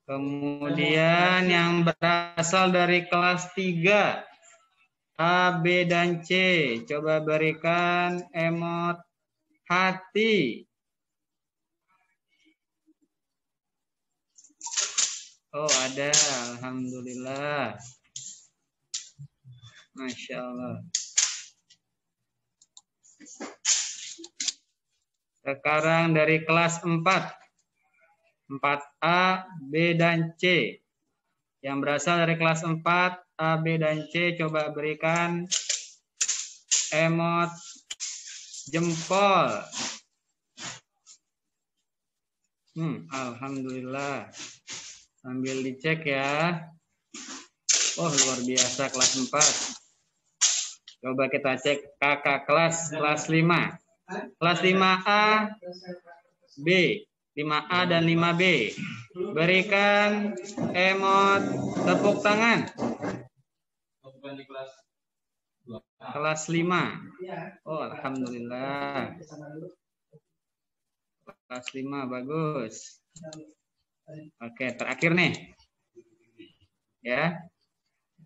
Kemudian yang berasal dari kelas 3, A, B, dan C. Coba berikan emot hati. Oh, ada. Alhamdulillah. Masya Allah. Sekarang dari kelas 4. 4A, B, dan C. Yang berasal dari kelas 4, A, B, dan C. Coba berikan emot jempol. Alhamdulillah. Sambil dicek ya. Oh, luar biasa kelas 4. Coba kita cek kakak kelas 5. Kelas 5A, B, 5A dan 5B. Berikan emot tepuk tangan. Kelas 5. Oh, alhamdulillah. Kelas 5 bagus. Oke, terakhir nih. Ya.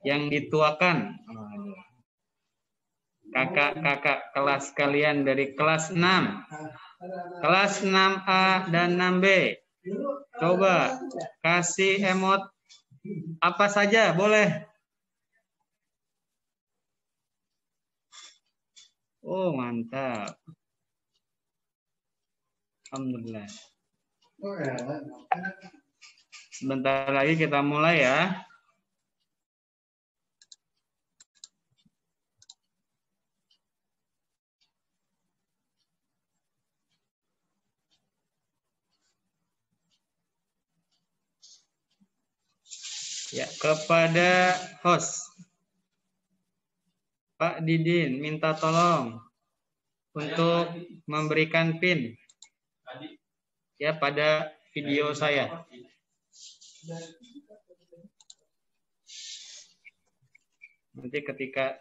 Yang dituakan. Kakak-kakak kelas kalian dari kelas 6. Kelas 6A dan 6B. Coba kasih emot apa saja, boleh. Oh, mantap. Alhamdulillah. Sebentar lagi kita mulai ya. Ya, kepada host Pak Didin minta tolong untuk memberikan PIN ya pada video saya. Nanti ketika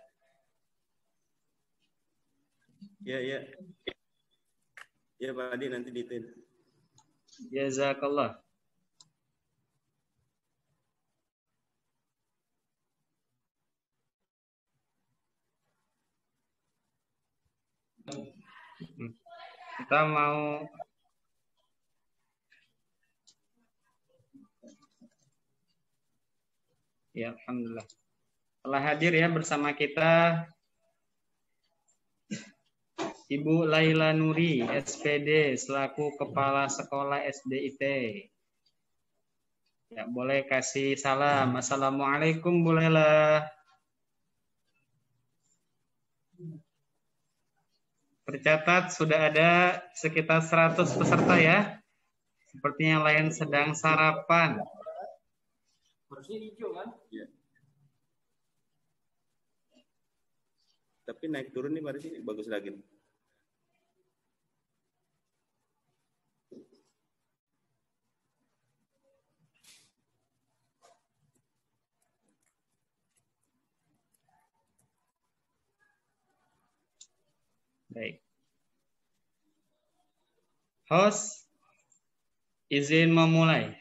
ya Pak Adi nanti di PIN. Jazakallah. Kita mau ya, alhamdulillah. Telah hadir ya bersama kita Ibu Laila Nuri, SPD, selaku Kepala Sekolah SDIT. Ya, boleh kasih salam. Assalamualaikum Bu Laila. Tercatat sudah ada sekitar 100 peserta ya. Sepertinya yang lain sedang sarapan. Harusnya hijau kan? Ya. Tapi naik turun nih Pak Adi, bagus lagi. Baik. Host, izin memulai.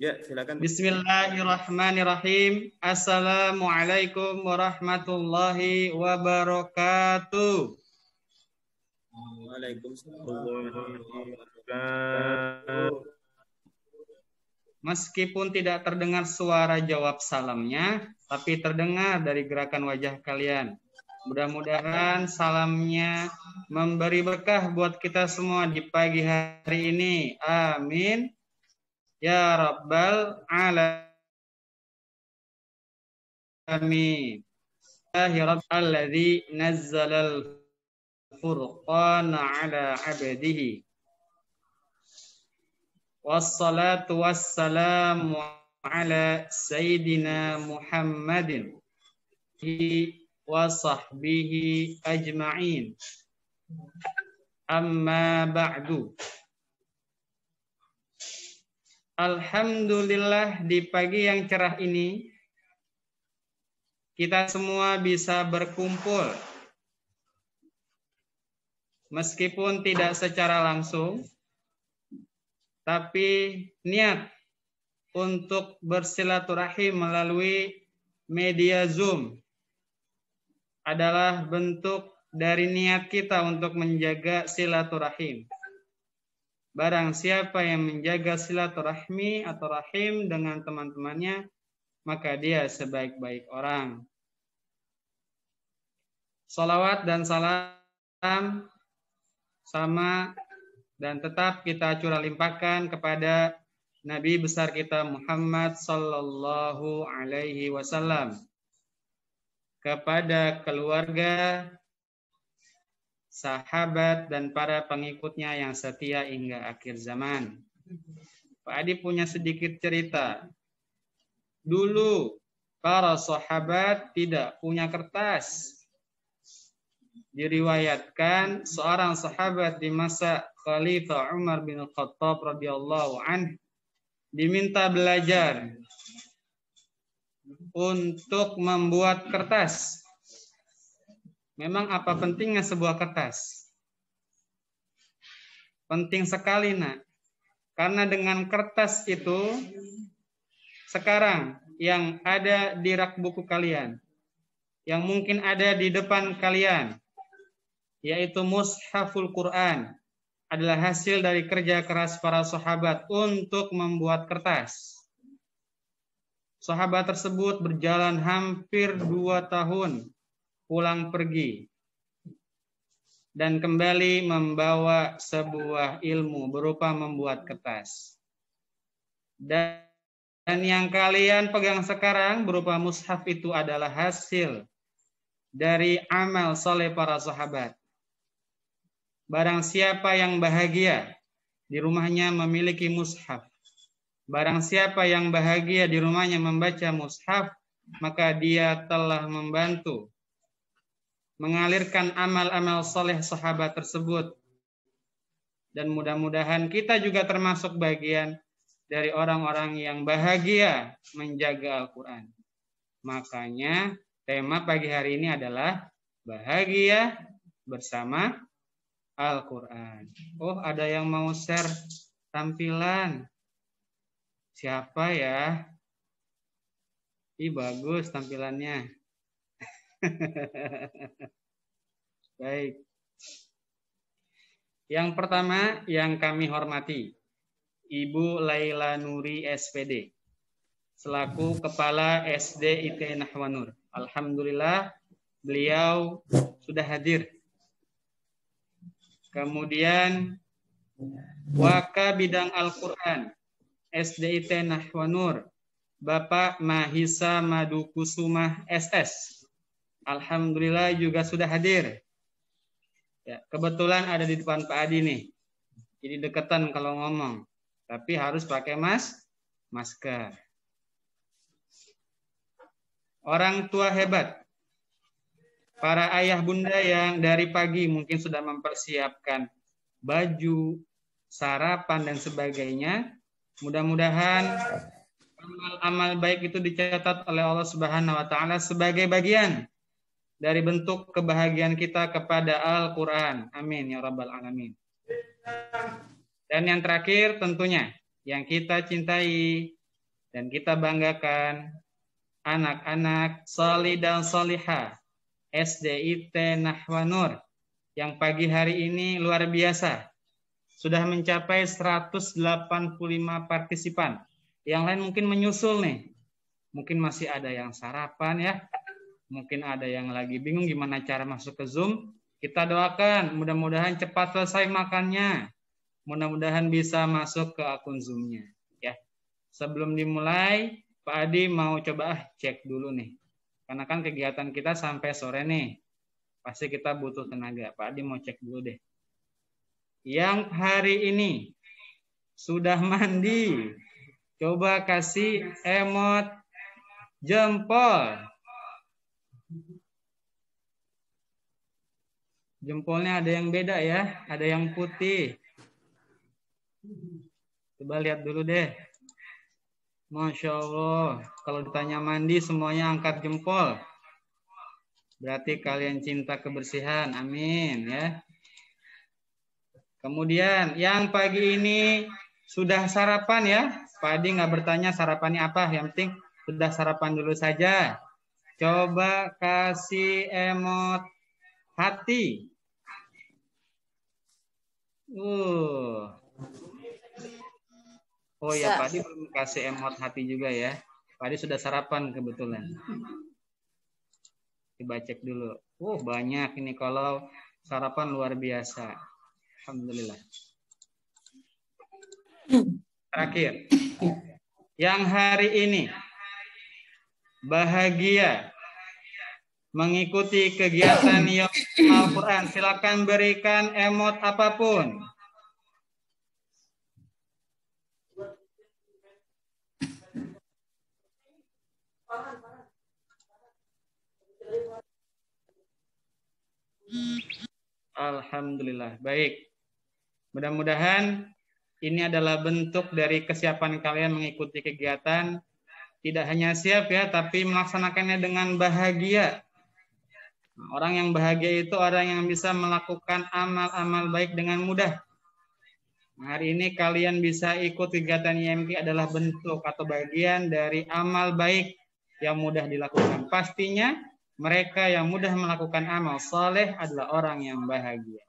Ya, silakan. Bismillahirrahmanirrahim. Assalamualaikum warahmatullahi wabarakatuh. Waalaikumsalam. Meskipun tidak terdengar suara jawab salamnya, tapi terdengar dari gerakan wajah kalian. Mudah-mudahan salamnya memberi berkah buat kita semua di pagi hari ini. Amin. Ya Rabbal Alamin. Alladzi nazzalal furqana ala abdihi. Wassalatu wassalamu ala Sayyidina Muhammadin wa sahbihi ajma'in. Amma ba'du. Alhamdulillah di pagi yang cerah ini kita semua bisa berkumpul. Meskipun tidak secara langsung, Tapi niat untuk bersilaturahim melalui media Zoom adalah bentuk dari niat kita untuk menjaga silaturahim. Barang siapa yang menjaga silaturahmi atau rahim dengan teman-temannya, maka dia sebaik-baik orang. Salawat dan salam sama dan tetap kita curah limpahkan kepada Nabi besar kita Muhammad sallallahu alaihi wasallam, kepada keluarga, sahabat, dan para pengikutnya yang setia hingga akhir zaman. Pak Adi punya sedikit cerita. Dulu para sahabat tidak punya kertas. Diriwayatkan seorang sahabat di masa Khalifah Umar bin Khattab radhiyallahu anhu diminta belajar untuk membuat kertas. Memang apa pentingnya sebuah kertas? Penting sekali, nak. Karena dengan kertas itu sekarang yang ada di rak buku kalian, yang mungkin ada di depan kalian, yaitu Mushaful Quran, adalah hasil dari kerja keras para sahabat untuk membuat kertas. Sahabat tersebut berjalan hampir 2 tahun pulang pergi dan kembali membawa sebuah ilmu berupa membuat kertas. Dan yang kalian pegang sekarang berupa mushaf itu adalah hasil dari amal soleh para sahabat. Barang siapa yang bahagia di rumahnya memiliki mushaf, barang siapa yang bahagia di rumahnya membaca mushaf, maka dia telah membantu mengalirkan amal-amal soleh sahabat tersebut. Dan mudah-mudahan kita juga termasuk bagian dari orang-orang yang bahagia menjaga Al-Quran. Makanya tema pagi hari ini adalah bahagia bersama Al-Quran. Oh, ada yang mau share tampilan. Siapa ya? Ih, bagus tampilannya. Baik. Yang pertama yang kami hormati, Ibu Laila Nuri SPD, selaku Kepala SD IT Nahwanur. Alhamdulillah beliau sudah hadir. Kemudian Waka Bidang Al-Quran SD IT Nahwanur, Bapak Mahisa Madukusumah SS. Alhamdulillah juga sudah hadir. Ya, kebetulan ada di depan Pak Adi nih. Jadi deketan kalau ngomong. Tapi harus pakai masker. Orang tua hebat. Para ayah bunda yang dari pagi mungkin sudah mempersiapkan baju, sarapan, dan sebagainya. Mudah-mudahan amal-amal baik itu dicatat oleh Allah Subhanahu wa Ta'ala sebagai bagian dari bentuk kebahagiaan kita kepada Al-Quran. Amin ya Rabbal Alamin. Dan yang terakhir tentunya yang kita cintai dan kita banggakan, anak-anak salih dan salihah SDIT Nahwanur yang pagi hari ini luar biasa. Sudah mencapai 185 partisipan. Yang lain mungkin menyusul nih. Mungkin masih ada yang sarapan ya. Mungkin ada yang lagi bingung gimana cara masuk ke Zoom. Kita doakan mudah-mudahan cepat selesai makannya. Mudah-mudahan bisa masuk ke akun Zoom-nya. Ya. Sebelum dimulai, Pak Adi mau coba cek dulu nih. Karena kan kegiatan kita sampai sore nih. Pasti kita butuh tenaga. Pak Adi mau cek dulu deh. Yang hari ini sudah mandi. Coba kasih emot jempol. Jempolnya ada yang beda ya, ada yang putih. Coba lihat dulu deh. Masya Allah, kalau ditanya mandi semuanya angkat jempol. Berarti kalian cinta kebersihan, amin ya. Kemudian yang pagi ini Sudah sarapan ya? Pak Adi nggak bertanya sarapannya apa, yang penting sudah sarapan dulu saja. Coba kasih emot hati. Oh ya, Pak Adi belum kasih emot hati juga ya. Pak Adi sudah sarapan kebetulan. Coba cek dulu. Banyak ini, kalau sarapan luar biasa. Alhamdulillah. Terakhir. Yang hari ini bahagia mengikuti kegiatan Yom Al-Quran. Silakan berikan emot apapun. Alhamdulillah. Baik. Mudah-mudahan ini adalah bentuk dari kesiapan kalian mengikuti kegiatan. Tidak hanya siap ya, tapi melaksanakannya dengan bahagia. Orang yang bahagia itu orang yang bisa melakukan amal-amal baik dengan mudah. Hari ini kalian bisa ikut kegiatan IMQ adalah bentuk atau bagian dari amal baik yang mudah dilakukan. Pastinya mereka yang mudah melakukan amal soleh adalah orang yang bahagia.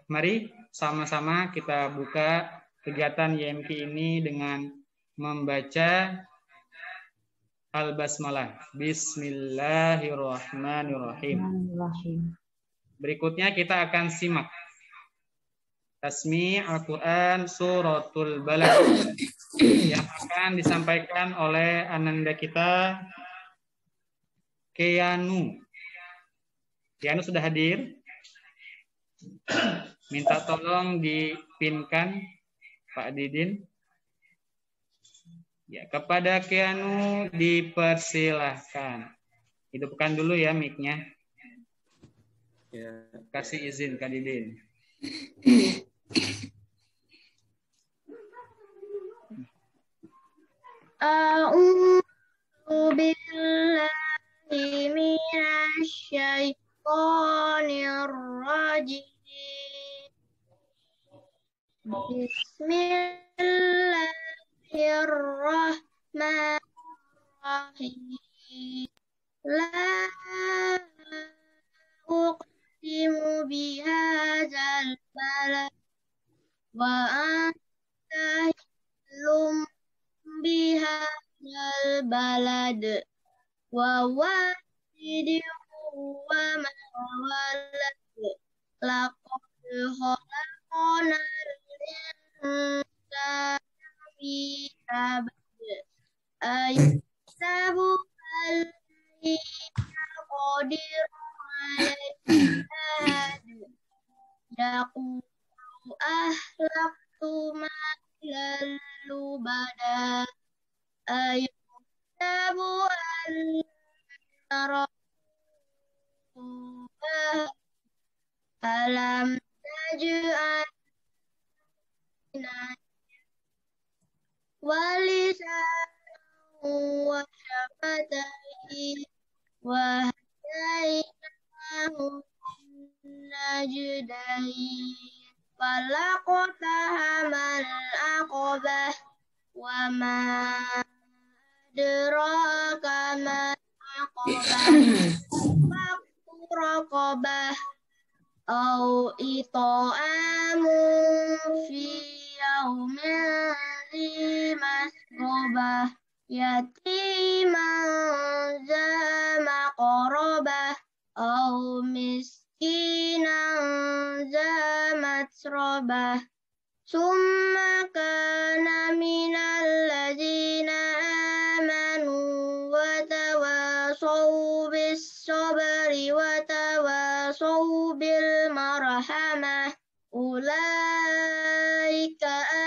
Mari sama-sama kita buka kegiatan YMQ ini dengan membaca Al-Basmalah. Bismillahirrahmanirrahim. Berikutnya kita akan simak Tasmi' Al-Quran Suratul Balad yang akan disampaikan oleh ananda kita Keanu. Keanu sudah hadir? Minta tolong dipinkan Pak Didin. Ya, kepada Keanu dipersilahkan. Hidupkan dulu ya mic-nya. Ya. Kasih izin Kak Didin. A'udzu billahi minasy syaithanir rajim. Bismillahirrahmanirrahim. La uqsimu bihadzal balad wa anta hillum bihadzal balad wa walidin wa ma walad laqad khalaqnal insana fi kabad ayahsabu alladhi yaqdiru alaihi yaqulu ahlaktu malan lubada ayahsabu an alam naj'al walisan wa syafatayhi wa hadainahu najdain falaqtahamal aqabah wa ma adraka ma aqabah fakku raqabah au ita'amun fi yaumin zi masrobah yatiman za maqrabah au miskinan za matrabah summa kana minal ladzina amanu wa tawasaw bis sabri wa tawasaw bil marhamah ulaika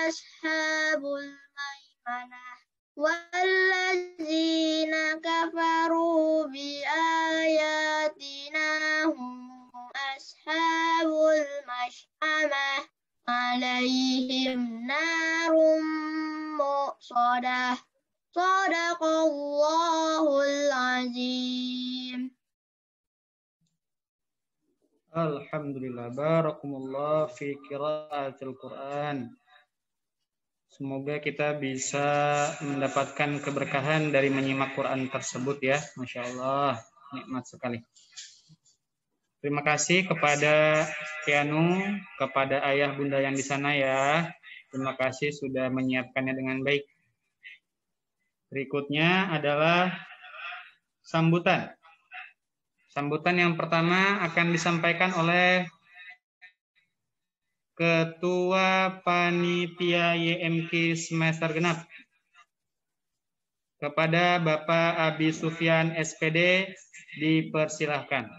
ashabul maimanah walladzina kafaru bi ayatina hum ashabul mash'amah alaihim narum muqsadah sadaqallahul azim. Alhamdulillah. Barakumullah fi qiraatil Quran. Semoga kita bisa mendapatkan keberkahan dari menyimak Quran tersebut ya. Masya Allah, nikmat sekali. Terima kasih kepada Kianu, kepada ayah bunda yang di sana ya. Terima kasih sudah menyiapkannya dengan baik. Berikutnya adalah sambutan. Sambutan yang pertama akan disampaikan oleh Ketua Panitia YMK semester genap. Kepada Bapak Abi Sufyan SPD dipersilahkan.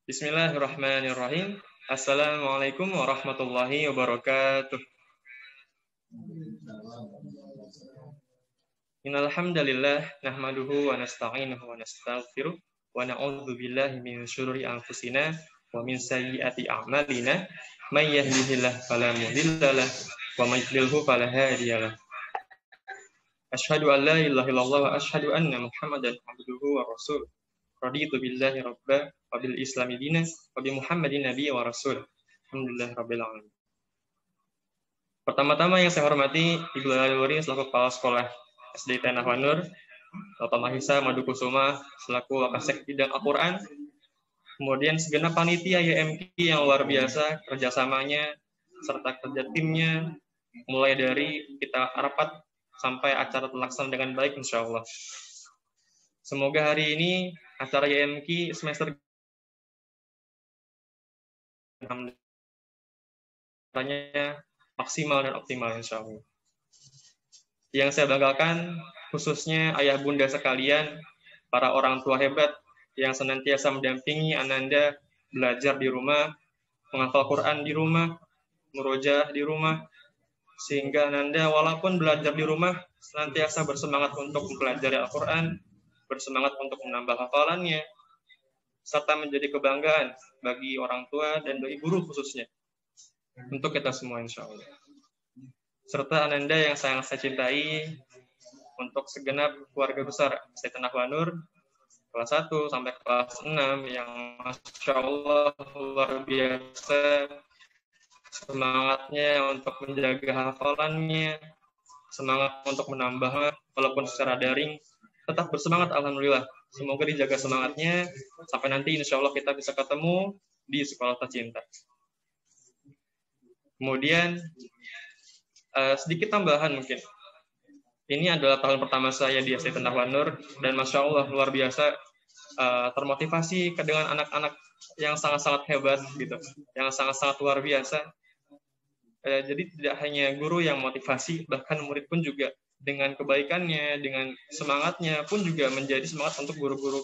Bismillahirrahmanirrahim. Assalamualaikum warahmatullahi wabarakatuh. Innal hamdalillah nahmaduhu wa nasta'inuhu wa nastaghfiruh wa na'udzu billahi min syururi anfusina wa min sayyiati a'malina may yahdihillahu fala mudhillalah wa may yudlilhu fala hadiyalah. Asyhadu an la ilaha illallah wa asyhadu anna Muhammadan abduhu wa rasuluh. Raditu billahi rabba wa bil islami dinan wa bi Muhammadin nabiyya wa rasul. Alhamdulillah rabbil alamin. Pertama-tama yang saya hormati Ibu Laluri selaku Kepala Sekolah SD Tanah Wanur, Bapak Mahisa Madukusuma selaku Wakasek Bidang Al-Quran, kemudian segenap panitia YMK yang luar biasa kerjasamanya serta kerja timnya, mulai dari kita rapat sampai acara terlaksana dengan baik insya Allah. Semoga hari ini acara YMK semester maksimal dan optimal insya Allah. Yang saya banggakan khususnya ayah bunda sekalian, para orang tua hebat yang senantiasa mendampingi Ananda belajar di rumah, menghafal Quran di rumah, murojaah di rumah, sehingga Ananda walaupun belajar di rumah senantiasa bersemangat untuk mempelajari Al-Quran, bersemangat untuk menambah hafalannya, serta menjadi kebanggaan bagi orang tua dan bagi guru khususnya untuk kita semua insya Allah. Serta Ananda yang sangat saya cintai untuk segenap keluarga besar SD Tanah Wanur kelas 1 sampai kelas 6 yang Masya Allah luar biasa semangatnya untuk menjaga hafalannya, semangat untuk menambah walaupun secara daring, tetap bersemangat alhamdulillah. Semoga dijaga semangatnya sampai nanti insya Allah kita bisa ketemu di sekolah tercinta. Kemudian sedikit tambahan mungkin. Ini adalah tahun pertama saya di SD Tanah Wanur dan Masya Allah luar biasa termotivasi dengan anak-anak yang sangat-sangat hebat gitu, yang sangat-sangat luar biasa. Jadi tidak hanya guru yang motivasi, bahkan murid pun juga dengan kebaikannya, dengan semangatnya pun juga menjadi semangat untuk guru-guru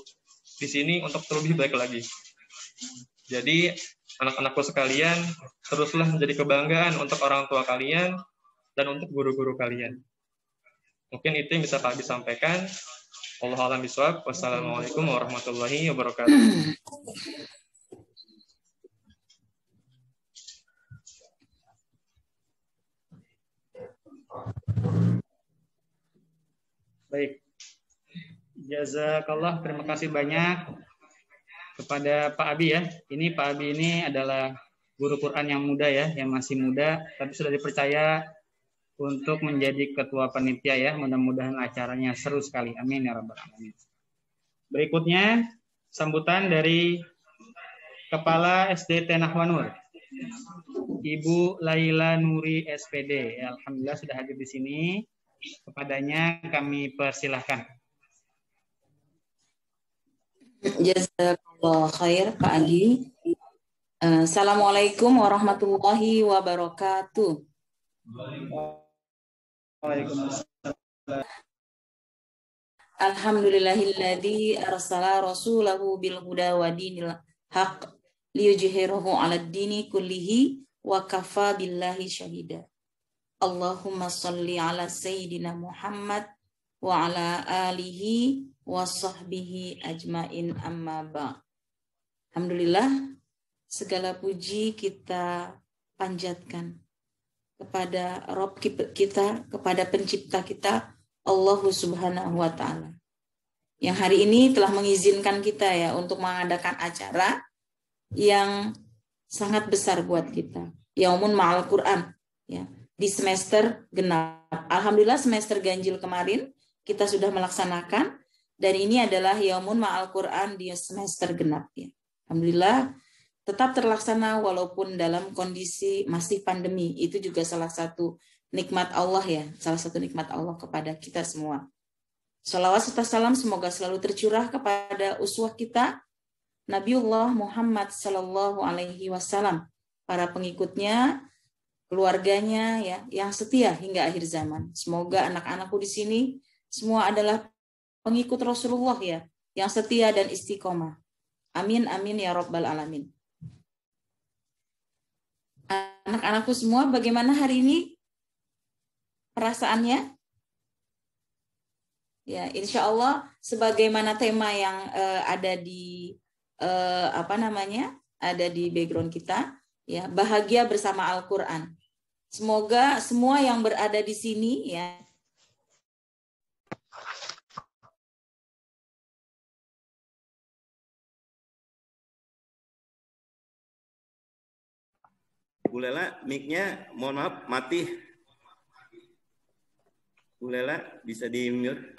di sini untuk lebih baik lagi. Jadi anak-anakku sekalian, teruslah menjadi kebanggaan untuk orang tua kalian dan untuk guru-guru kalian. Mungkin itu yang bisa Pak Abi sampaikan. Wallahu a'lam bishawab. Wassalamualaikum warahmatullahi wabarakatuh. Baik. Jazakallah, terima kasih banyak kepada Pak Abi ya. Ini Pak Abi ini adalah guru Quran yang muda ya, yang masih muda, tapi sudah dipercaya untuk menjadi ketua panitia ya. Mudah-mudahan acaranya seru sekali. Amin ya rabbal alamin. Berikutnya sambutan dari Kepala SD Tanah Wanur, Ibu Laila Nuri SPD. Alhamdulillah sudah hadir di sini. Kepadanya kami persilahkan. Jazakallah khair Pak Adi. Assalamualaikum warahmatullahi wabarakatuh. Waalaikumsalam. Alhamdulillahilladzi arsala rasulahu bil huda wa dinil haq liyujhirahu 'alad dini kullihi wa kafa billahi syahida. Allahumma shalli ala sayyidina Muhammad wa ala alihi wa sahbihi ajmain amma ba'. Alhamdulillah, segala puji kita panjatkan kepada Rob kita, kepada pencipta kita, Allah Subhanahu wa Ta'ala, yang hari ini telah mengizinkan kita ya untuk mengadakan acara yang sangat besar buat kita, Yaumun Ma'al Quran, ya, di semester genap. Alhamdulillah semester ganjil kemarin kita sudah melaksanakan, dan ini adalah Yaumun Ma'al Quran di semester genap, ya. Alhamdulillah tetap terlaksana walaupun dalam kondisi masih pandemi. Itu juga salah satu nikmat Allah, ya, salah satu nikmat Allah kepada kita semua. Salawat serta salam semoga selalu tercurah kepada uswah kita, Nabiullah Muhammad Sallallahu Alaihi Wasallam, para pengikutnya, keluarganya, ya, yang setia hingga akhir zaman. Semoga anak-anakku di sini semua adalah pengikut Rasulullah, ya, yang setia dan istiqomah. Amin amin ya Rabbal Alamin. Anak-anakku semua, bagaimana hari ini perasaannya? Ya, insya Allah sebagaimana tema yang ada di ada di background kita, ya, bahagia bersama Al-Quran. Semoga semua yang berada di sini, ya, Bu Lela, mic-nya mohon maaf mati. Bu Lela bisa di-mute.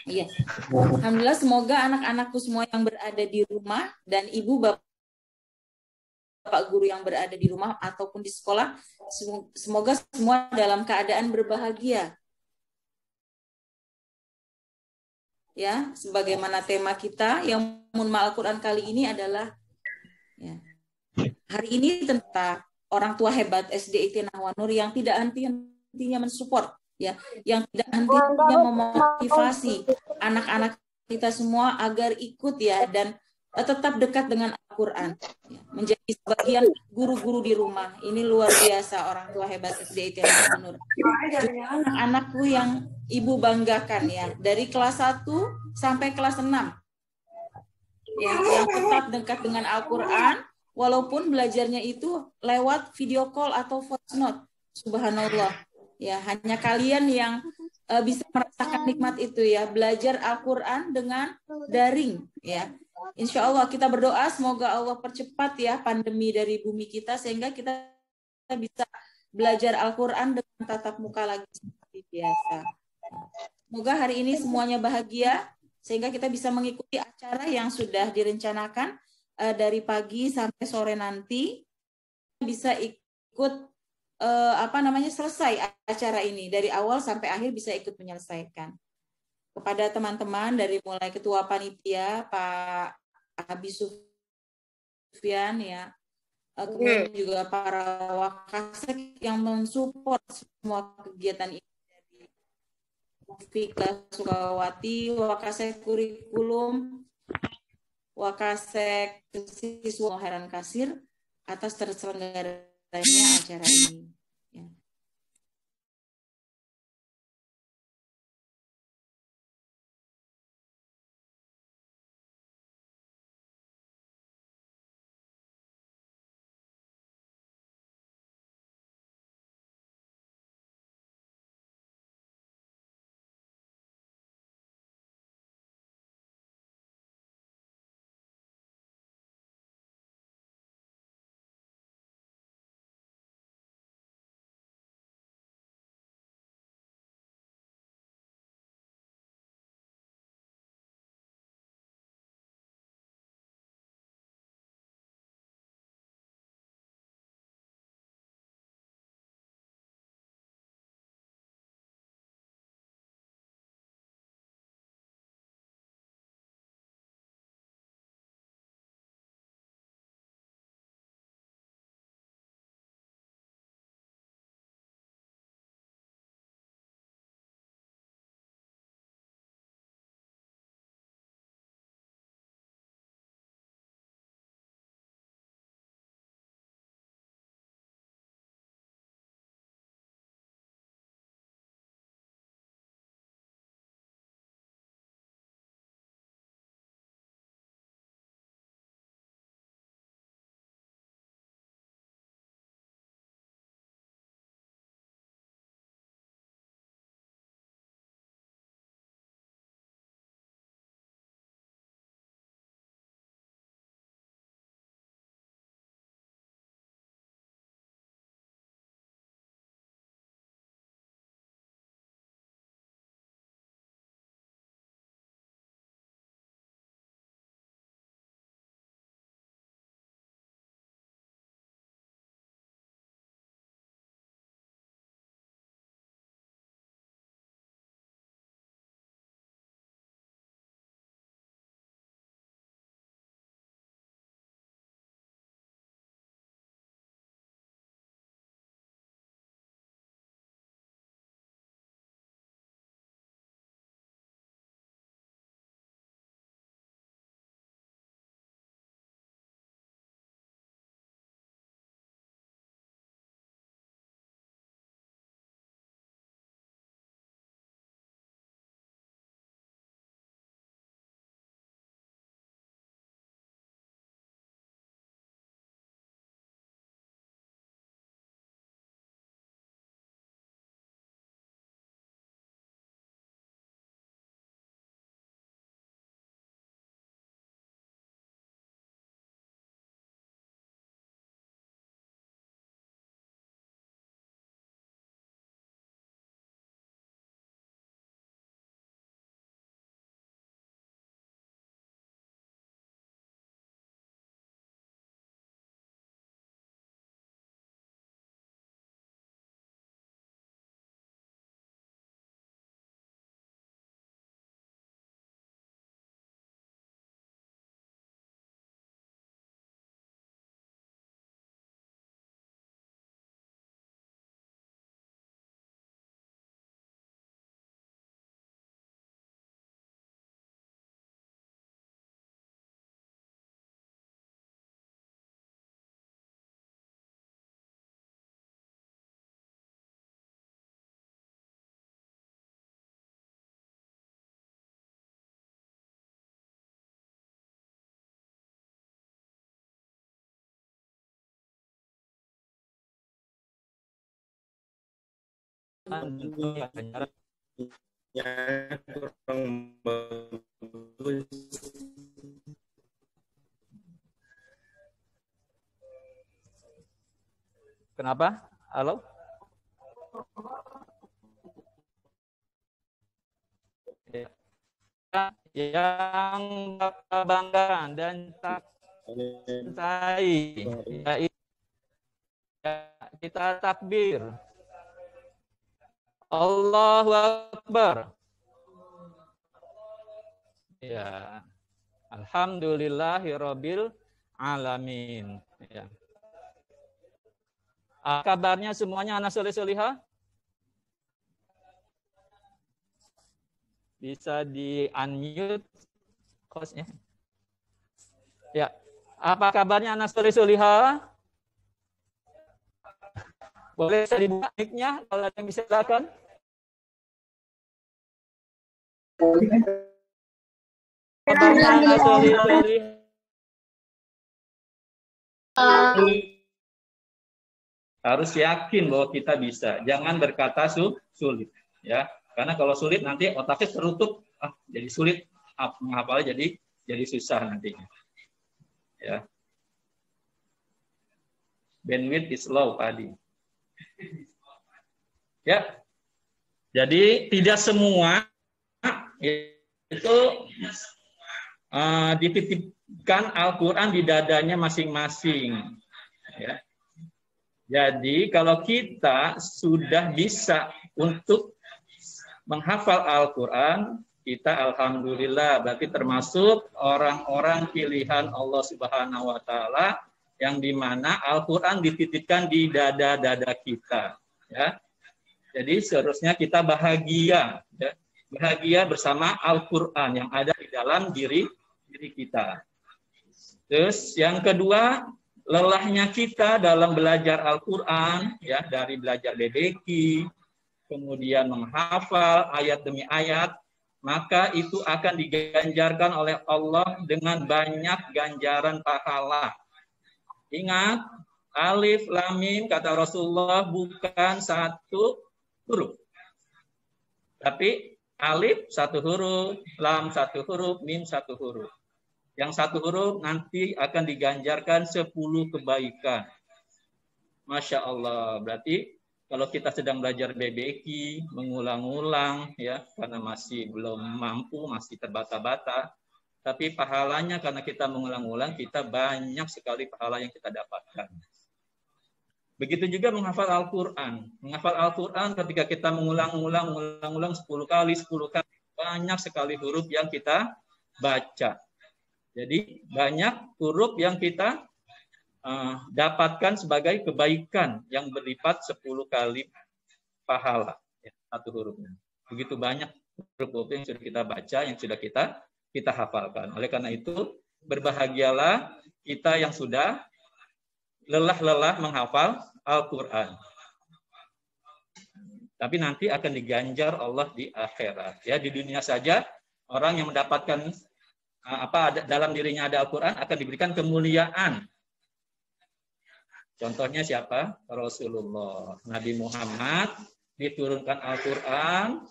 iya. Alhamdulillah semoga anak-anakku semua yang berada di rumah dan ibu bapak guru yang berada di rumah ataupun di sekolah, semoga semua dalam keadaan berbahagia. Ya, sebagaimana tema kita yang Ma'al Quran kali ini adalah, ya, hari ini tentang orang tua hebat SDIT Nahwanur yang tidak henti-hentinya mensupport, ya, yang tidak henti-hentinya memotivasi anak-anak kita semua agar ikut, ya, dan tetap dekat dengan Al-Quran, ya, menjadi sebagian guru-guru di rumah. Ini luar biasa orang tua hebat SDIT Nahwanur. Anak-anakku yang ibu banggakan, ya, dari kelas 1 sampai kelas 6, ya, yang tetap dekat dengan Al-Quran walaupun belajarnya itu lewat video call atau voice note. Subhanallah, ya, hanya kalian yang bisa merasakan nikmat itu, ya, belajar Al-Quran dengan daring, ya. Insya Allah kita berdoa semoga Allah percepat, ya, pandemi dari bumi kita sehingga kita bisa belajar Al-Quran dengan tatap muka lagi seperti biasa. Semoga hari ini semuanya bahagia sehingga kita bisa mengikuti acara yang sudah direncanakan dari pagi sampai sore nanti, bisa ikut selesai acara ini dari awal sampai akhir, bisa ikut menyelesaikan. Kepada teman-teman dari mulai ketua panitia Pak Abi Sufyan, ya, kemudian juga para wakasek yang mensupport semua kegiatan ini, dari Fika Sukawati, wakasek kurikulum, wakasek siswa Heran Kasir, atas terselenggaranya acara ini, ya. ganjaran. Ya, kurang bagus. Kenapa? Halo? Ya. Yang Bapak banggakan dan tak cintai, ya, kita takbir. Allahu Akbar. Ya. Alhamdulillahirabbil alamin. Ya. Kabarnya semuanya anak soleh-solihah? Bisa di-unmute hostnya. Ya. Apa kabarnya anak soleh-solihah? Boleh saya dibuka mic-nya kalau ada yang bisa silakan. Kabarnya anak soleh-solihah. Harus yakin bahwa kita bisa. Jangan berkata sulit, ya. Karena kalau sulit nanti otaknya terutup, jadi sulit, menghafalnya jadi susah nantinya. Ya. Bandwidth is low tadi. Ya. Jadi tidak semua itu dititipkan Al-Qur'an di dadanya masing-masing. Ya. Jadi kalau kita sudah bisa untuk menghafal Al-Quran, kita alhamdulillah berarti termasuk orang-orang pilihan Allah Subhanahu wa Ta'ala yang dimana Al-Quran dititipkan di dada-dada kita. Ya. Jadi seharusnya kita bahagia, ya. Bahagia bersama Al-Quran yang ada di dalam diri kita. Terus yang kedua, lelahnya kita dalam belajar Al-Quran, ya, dari belajar BBQ, kemudian menghafal ayat demi ayat, maka itu akan diganjarkan oleh Allah dengan banyak ganjaran pahala. Ingat, alif, lam, mim, kata Rasulullah bukan satu huruf. Tapi alif satu huruf, lam satu huruf, mim satu huruf. Yang satu huruf nanti akan diganjarkan 10 kebaikan. Masya Allah, berarti kalau kita sedang belajar BBQ, mengulang-ulang, ya, karena masih belum mampu, masih terbata-bata, tapi pahalanya karena kita mengulang-ulang, kita banyak sekali pahala yang kita dapatkan. Begitu juga menghafal Al-Quran. Menghafal Al-Quran ketika kita mengulang-ulang 10 kali, banyak sekali huruf yang kita baca. Jadi banyak huruf yang kita dapatkan sebagai kebaikan yang berlipat 10 kali pahala, ya, satu hurufnya. Begitu banyak huruf yang sudah kita baca, yang sudah kita hafalkan. Oleh karena itu, berbahagialah kita yang sudah lelah-lelah menghafal Al-Quran. Tapi nanti akan diganjar Allah di akhirat. Ya, di dunia saja orang yang mendapatkan dalam dirinya ada Al-Quran akan diberikan kemuliaan. Contohnya siapa? Rasulullah. Nabi Muhammad diturunkan Al-Quran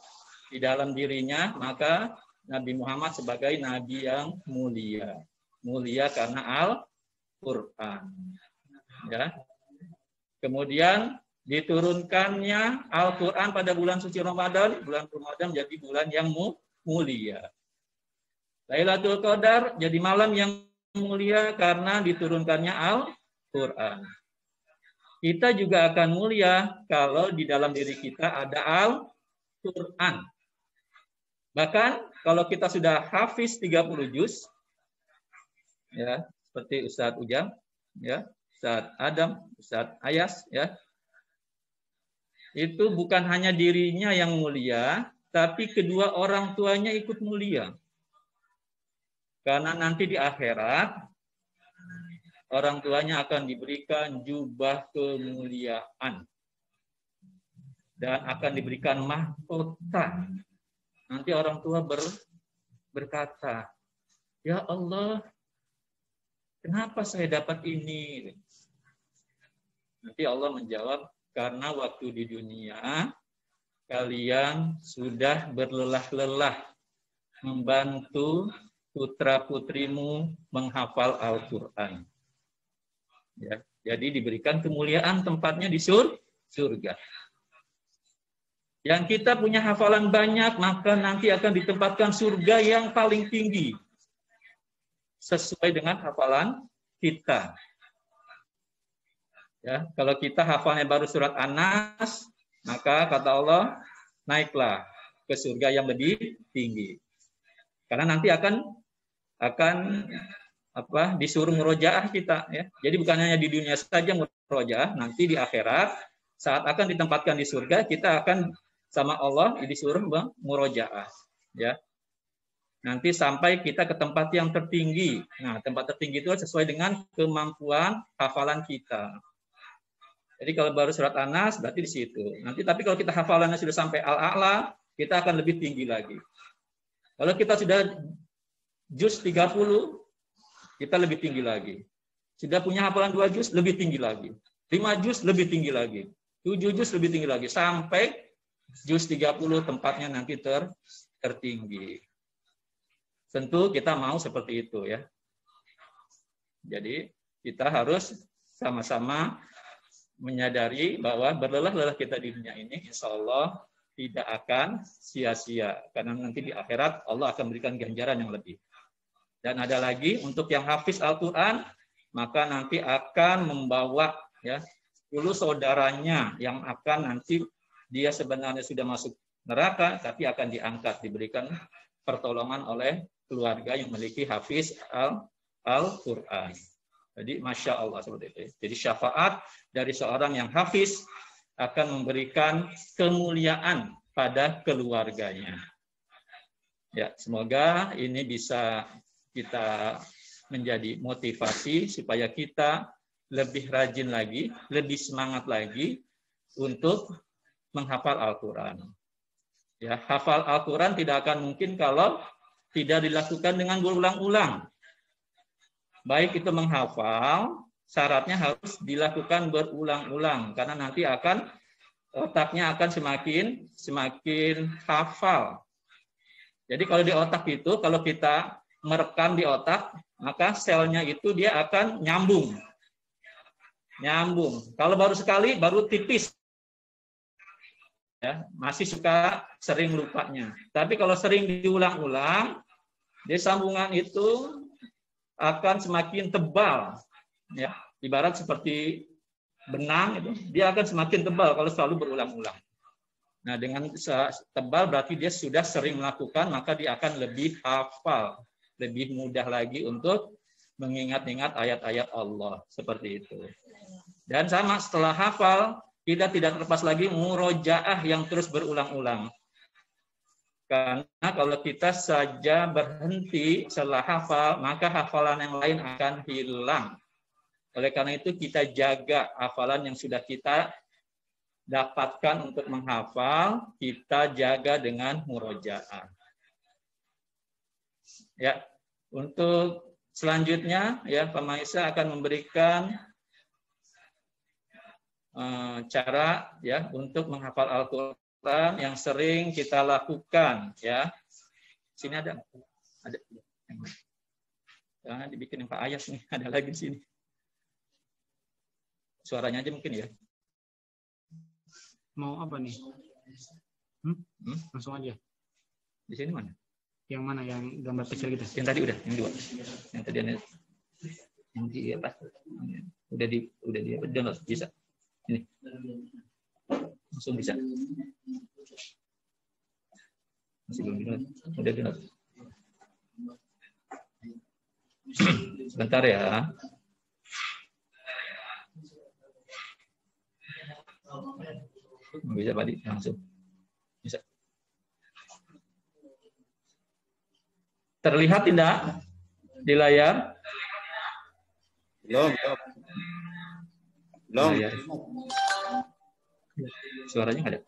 di dalam dirinya, maka Nabi Muhammad sebagai Nabi yang mulia. Mulia karena Al-Quran. Ya. Kemudian diturunkannya Al-Quran pada bulan suci Ramadan. Bulan Ramadan menjadi bulan yang mulia. Lailatul Qadar jadi malam yang mulia karena diturunkannya Al-Quran. Kita juga akan mulia kalau di dalam diri kita ada Al-Quran. Bahkan kalau kita sudah hafiz 30 juz, ya, seperti Ustadz Ujang, ya, Ustadz Adam, Ustadz Ayas, ya, itu bukan hanya dirinya yang mulia, tapi kedua orang tuanya ikut mulia. Karena nanti di akhirat, orang tuanya akan diberikan jubah kemuliaan. Dan akan diberikan mahkota. Nanti orang tua berkata, ya Allah, kenapa saya dapat ini? Nanti Allah menjawab, karena waktu di dunia, kalian sudah berlelah-lelah membantu putra-putrimu menghafal Al-Quran. Ya, jadi diberikan kemuliaan tempatnya di surga. Yang kita punya hafalan banyak, maka nanti akan ditempatkan surga yang paling tinggi. Sesuai dengan hafalan kita. Ya, kalau kita hafalnya baru surat An-Nas, maka kata Allah, naiklah ke surga yang lebih tinggi. Karena nanti akan disuruh murojaah kita, ya. Jadi bukan hanya di dunia saja murojaah, nanti di akhirat saat akan ditempatkan di surga, kita akan sama Allah disuruh murojaah, ya. Nanti sampai kita ke tempat yang tertinggi. Nah, tempat tertinggi itu sesuai dengan kemampuan hafalan kita. Jadi kalau baru surat An-Nas berarti di situ. Nanti tapi kalau kita hafalannya sudah sampai Al-A'la, kita akan lebih tinggi lagi. Kalau kita sudah juz 30, kita lebih tinggi lagi. Sudah punya hafalan 2 juz, lebih tinggi lagi. 5 juz, lebih tinggi lagi. 7 juz, lebih tinggi lagi. Sampai juz 30 tempatnya nanti tertinggi. Tentu kita mau seperti itu, ya. Jadi kita harus sama-sama menyadari bahwa berlelah-lelah kita di dunia ini, insya Allah tidak akan sia-sia. Karena nanti di akhirat Allah akan berikan ganjaran yang lebih. Dan ada lagi, untuk yang hafiz Al-Quran, maka nanti akan membawa, ya, 10 saudaranya yang akan nanti dia sebenarnya sudah masuk neraka, tapi akan diangkat, diberikan pertolongan oleh keluarga yang memiliki hafiz Al-Quran. Jadi Masya Allah seperti itu. Jadi syafaat dari seorang yang hafiz akan memberikan kemuliaan pada keluarganya. Ya, semoga ini bisa kita menjadi motivasi supaya kita lebih rajin lagi, lebih semangat lagi untuk menghafal Al-Quran. Ya, hafal Al-Quran tidak akan mungkin kalau tidak dilakukan dengan berulang-ulang. Baik itu menghafal, syaratnya harus dilakukan berulang-ulang karena nanti otaknya akan semakin hafal. Jadi kalau di otak itu, kalau kita merekam di otak, maka selnya itu dia akan nyambung. Kalau baru sekali, baru tipis. Ya, masih suka sering lupanya. Tapi kalau sering diulang-ulang, dia sambungan itu akan semakin tebal. Ya, ibarat seperti benang itu, dia akan semakin tebal kalau selalu berulang-ulang. Nah, dengan tebal berarti dia sudah sering melakukan, maka dia akan lebih hafal, lebih mudah lagi untuk mengingat-ingat ayat-ayat Allah seperti itu. Dan sama setelah hafal, kita tidak terlepas lagi murojaah yang terus berulang-ulang. Karena kalau kita saja berhenti setelah hafal, maka hafalan yang lain akan hilang. Oleh karena itu kita jaga hafalan yang sudah kita dapatkan untuk menghafal, kita jaga dengan murojaah. Ya, untuk selanjutnya ya Pak Maisa akan memberikan cara ya untuk menghafal Al-Quran yang sering kita lakukan ya. Sini ada. Jangan dibikin yang Pak Ayas nih, ada lagi di sini. Suaranya aja mungkin ya. Mau apa nih? Langsung aja. Di sini mana? Yang mana? Yang gambar kecil gitu? Yang tadi udah, yang 2. Yang tadi ada yang di apa? Udah di download bisa. Ini. Langsung bisa. Masih belum download. Udah download. Sebentar ya. Bisa Pak Di, langsung. Bisa. Terlihat tidak di layar? Belum. Layar. Suaranya nggak ada.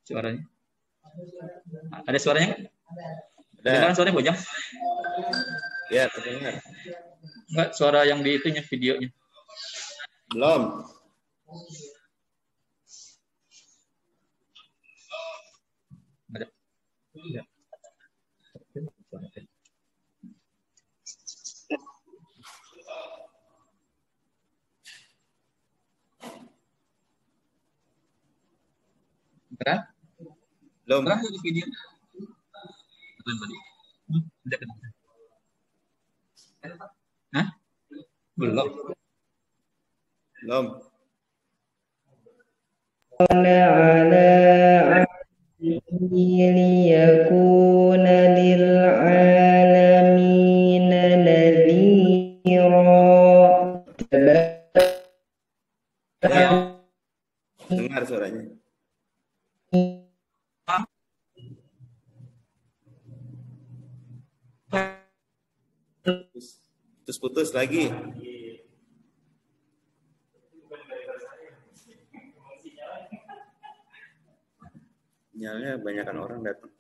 Suaranya? Ada suaranya? Ada. Suaranya Bojang? Ya, terdengar. Enggak, suara yang di itunya, videonya. Belum. Ada. Ya. Berat? Belum. Berat di video? Belum tadi. Udah kenapa? Hah? Belum. Belum. على عبده ليكون للعالمين نذيرا. Ya. Dengar suaranya. Putus-putus lagi. Sinyalnya kebanyakan orang datang.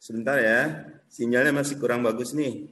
Sebentar ya, sinyalnya masih kurang bagus nih.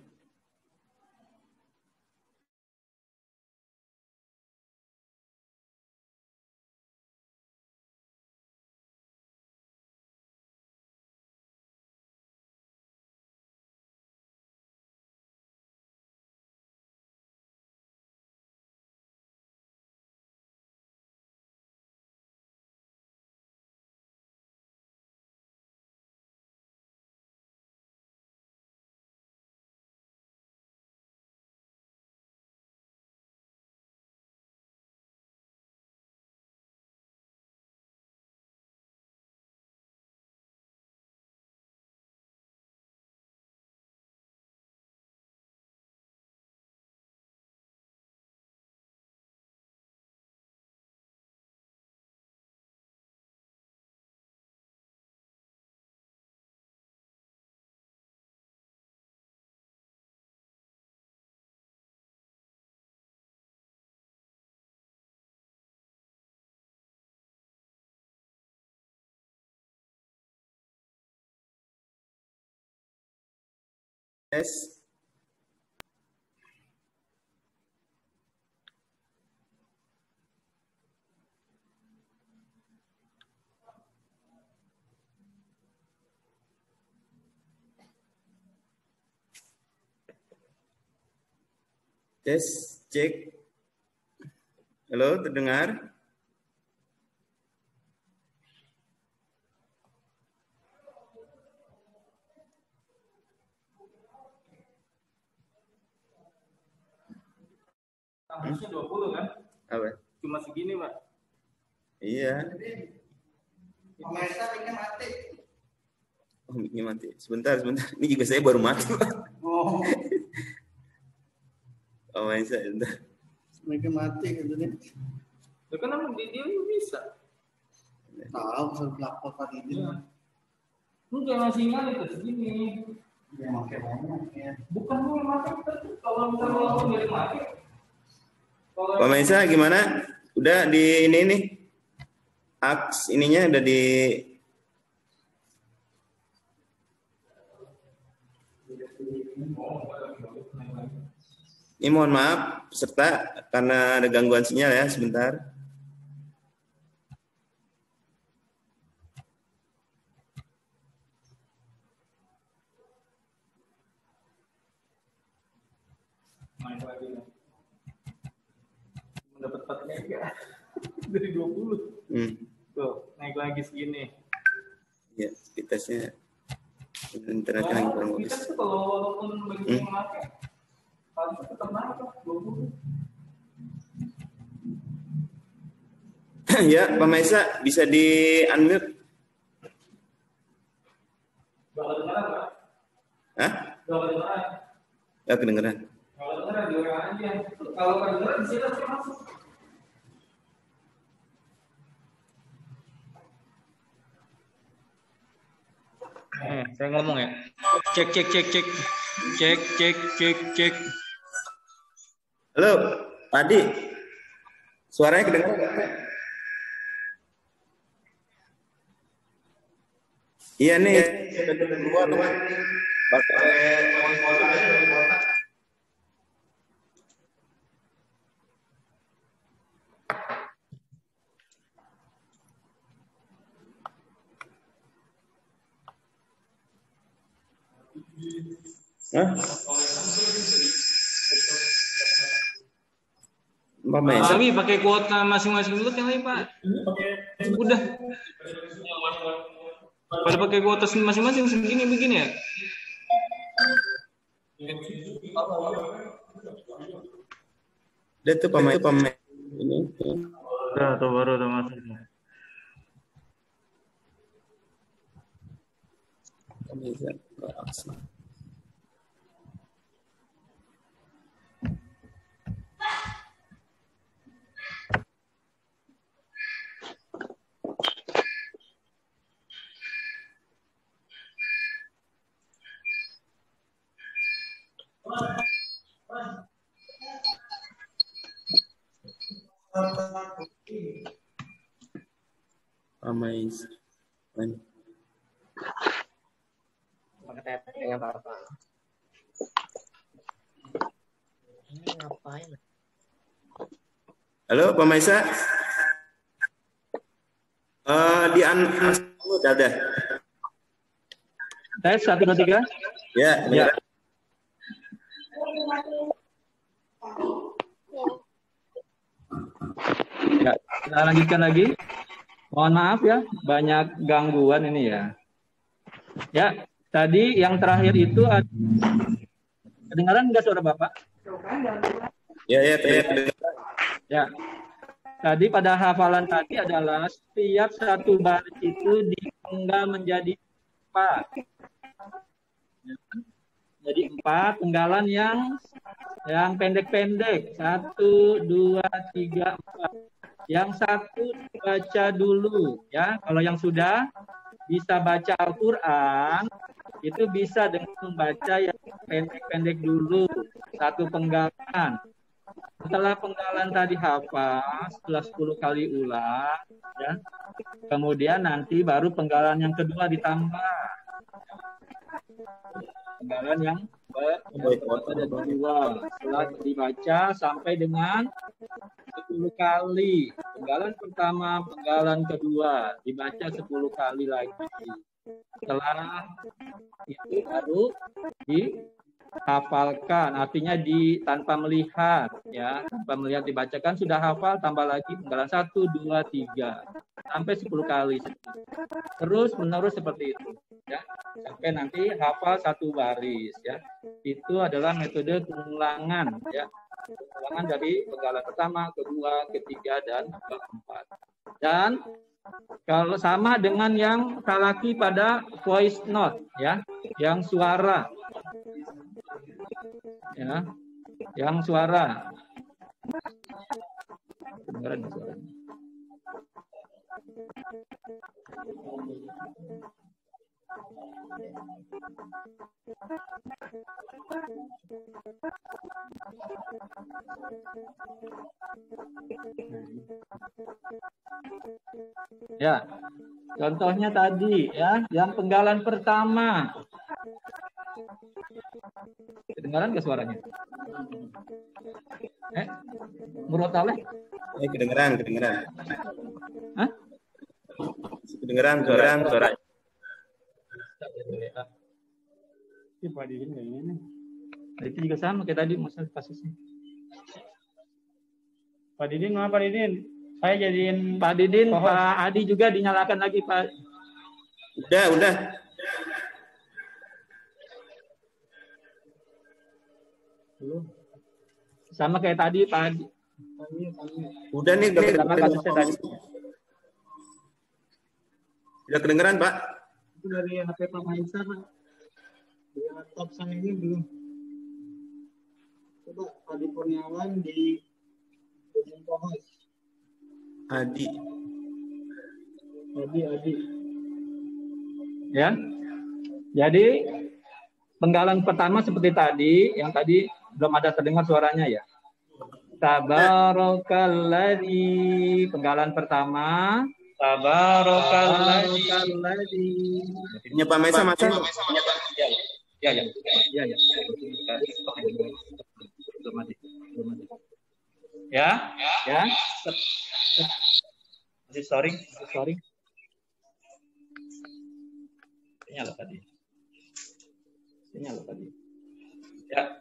Tes. Tes, cek. Halo, terdengar? Harusnya 20 kan? Apa? Cuma segini, Pak. Iya. Oh, mic-nya mati. Sebentar. Ini juga saya baru mati, Pak. Oh, Oh, Maisa, sebentar. mereka mati katanya. Ya kan emang di dia bisa. Tahu soal pelakor tadi itu. Enggak masih ingat itu segini. Ya makanya ya. Bukan lu yang mati, kalau misalnya lu nggak mati. Pak Maisa gimana? Udah di ini nih. Aks ininya udah di Ini mohon maaf peserta karena ada gangguan sinyal ya sebentar. Naik lagi. Mendapat 4 mega dari 20. Tuh, naik lagi segini. Ya, speedtestnya internetnya lagi kurang bagus. Kita tuh kalau walaupun bagi yang pakai harusnya tetap naik lah 20. Ya, Pak Maisa bisa di unmute. Hah? Ya kedengeran. Saya ngomong ya. Cek. Halo, Adi. Suaranya kedengeran? Iya nih. Hah? Tapi pakai kuota masing-masing dulu yang lain, Pak. Udah. Pada pakai kuota masing-masing begini ya. Dia tuh pemain ini. Udah, tuh baru udah masuk. Halo, Pak Maisa. Di udah. Tes 1 2 3. Ya. Ya, kita lanjutkan lagi. Mohon maaf ya, banyak gangguan ini ya. Ya, tadi yang terakhir itu kedengaran nggak suara Bapak? Ya. Ya. Tadi pada hafalan tadi adalah setiap satu baris itu dipenggal menjadi 4. Jadi 4 penggalan yang pendek-pendek. 1, 2, 3, 4. Yang satu baca dulu ya. Kalau yang sudah bisa baca Al-Quran itu bisa dengan membaca yang pendek-pendek dulu. 1 penggalan. Setelah penggalan tadi hafal, setelah 10 kali ulang, ya, kemudian nanti baru penggalan yang kedua ditambah. Penggalan yang kedua setelah dibaca sampai dengan 10 kali. Penggalan pertama, penggalan kedua dibaca 10 kali lagi. Setelah itu baru dihafalkan, artinya tanpa melihat, ya, tanpa melihat dibacakan sudah hafal, tambah lagi penggalan 1, 2, 3 sampai 10 kali. Terus menerus seperti itu, ya, sampai nanti hafal 1 baris, ya. Itu adalah metode pengulangan, ya, pengulangan dari penggalan pertama, kedua, ketiga, dan keempat. Dan kalau sama dengan yang talaki pada voice note, ya, yang suara, ya, yang suara. Kedengaran suaranya. Ya, contohnya tadi ya, yang penggalan pertama. Kedengaran nggak suaranya? Murotaleh? Kedengeran. Hah? Kedengeran suara. Pak Didin kayak gini. Itu juga sama kayak tadi masalah kasusnya. Pak Didin, mana Pak Didin? Saya jadiin Pak Didin, Pak Adi juga dinyalakan lagi, Pak. Udah. Sama kayak tadi, Pak Adi. Udah nih, sama kasusnya tadi. Udah kedengeran, Pak? Itu dari HP Pak Maisa, Pak. Di laptop sana ini belum. Coba Adi Kurniawan di ujung pohon. Adi. Ya. Jadi penggalan pertama seperti tadi, yang tadi belum ada terdengar suaranya ya. Tabarakalladzi, penggalan pertama. Tabarakalladzi. Punya Pak Mesa masih? Ya. Ya. Masih sorry. Sinyal tadi. Ya.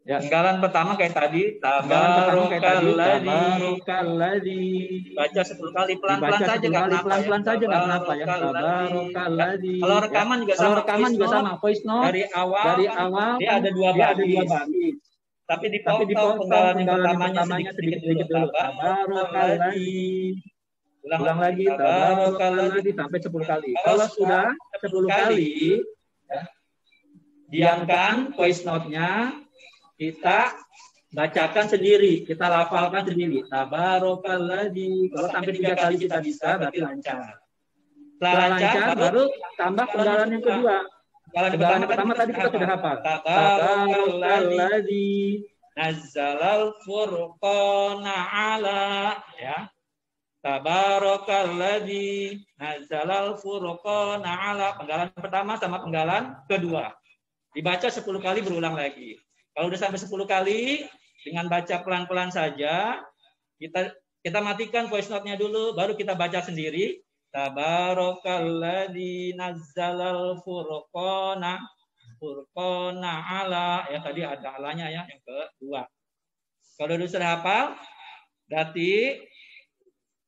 Penggalan pertama kayak tadi, tabarakalladzi. Baca 10 kali pelan-pelan saja enggak kenapa ya. Tabarakalladzi. Kalau rekaman juga sama. Voice note dari awal dia ada dua baris. Tapi dipotong penggalan pertamanya sedikit dulu. Tabarakalladzi. Ulang lagi tabarakalladzi sampai 10 kali. Kalau sudah 10 kali, ya, diamkan voice note-nya, kita bacakan sendiri, kita lafalkan sendiri. Tabarakalladzi. Kalau sampai 3 kali kita bisa, berarti lancar. Setelah lancar, baru tambah penggalan yang kedua. Penggalan yang pertama tadi kita sudah hafal. Tabarakalladzi nazzalal furqana ala, ya. Tabarakalladzi nazzalal furqana ala. Penggalan pertama sama penggalan kedua. Dibaca 10 kali, berulang lagi. Kalau udah sampai 10 kali, dengan baca pelan-pelan saja, kita matikan voice note-nya dulu, baru kita baca sendiri. Tabarakalladzi nazzalal furqana ala. Ya tadi ada alanya ya, yang kedua. Kalau sudah hafal, berarti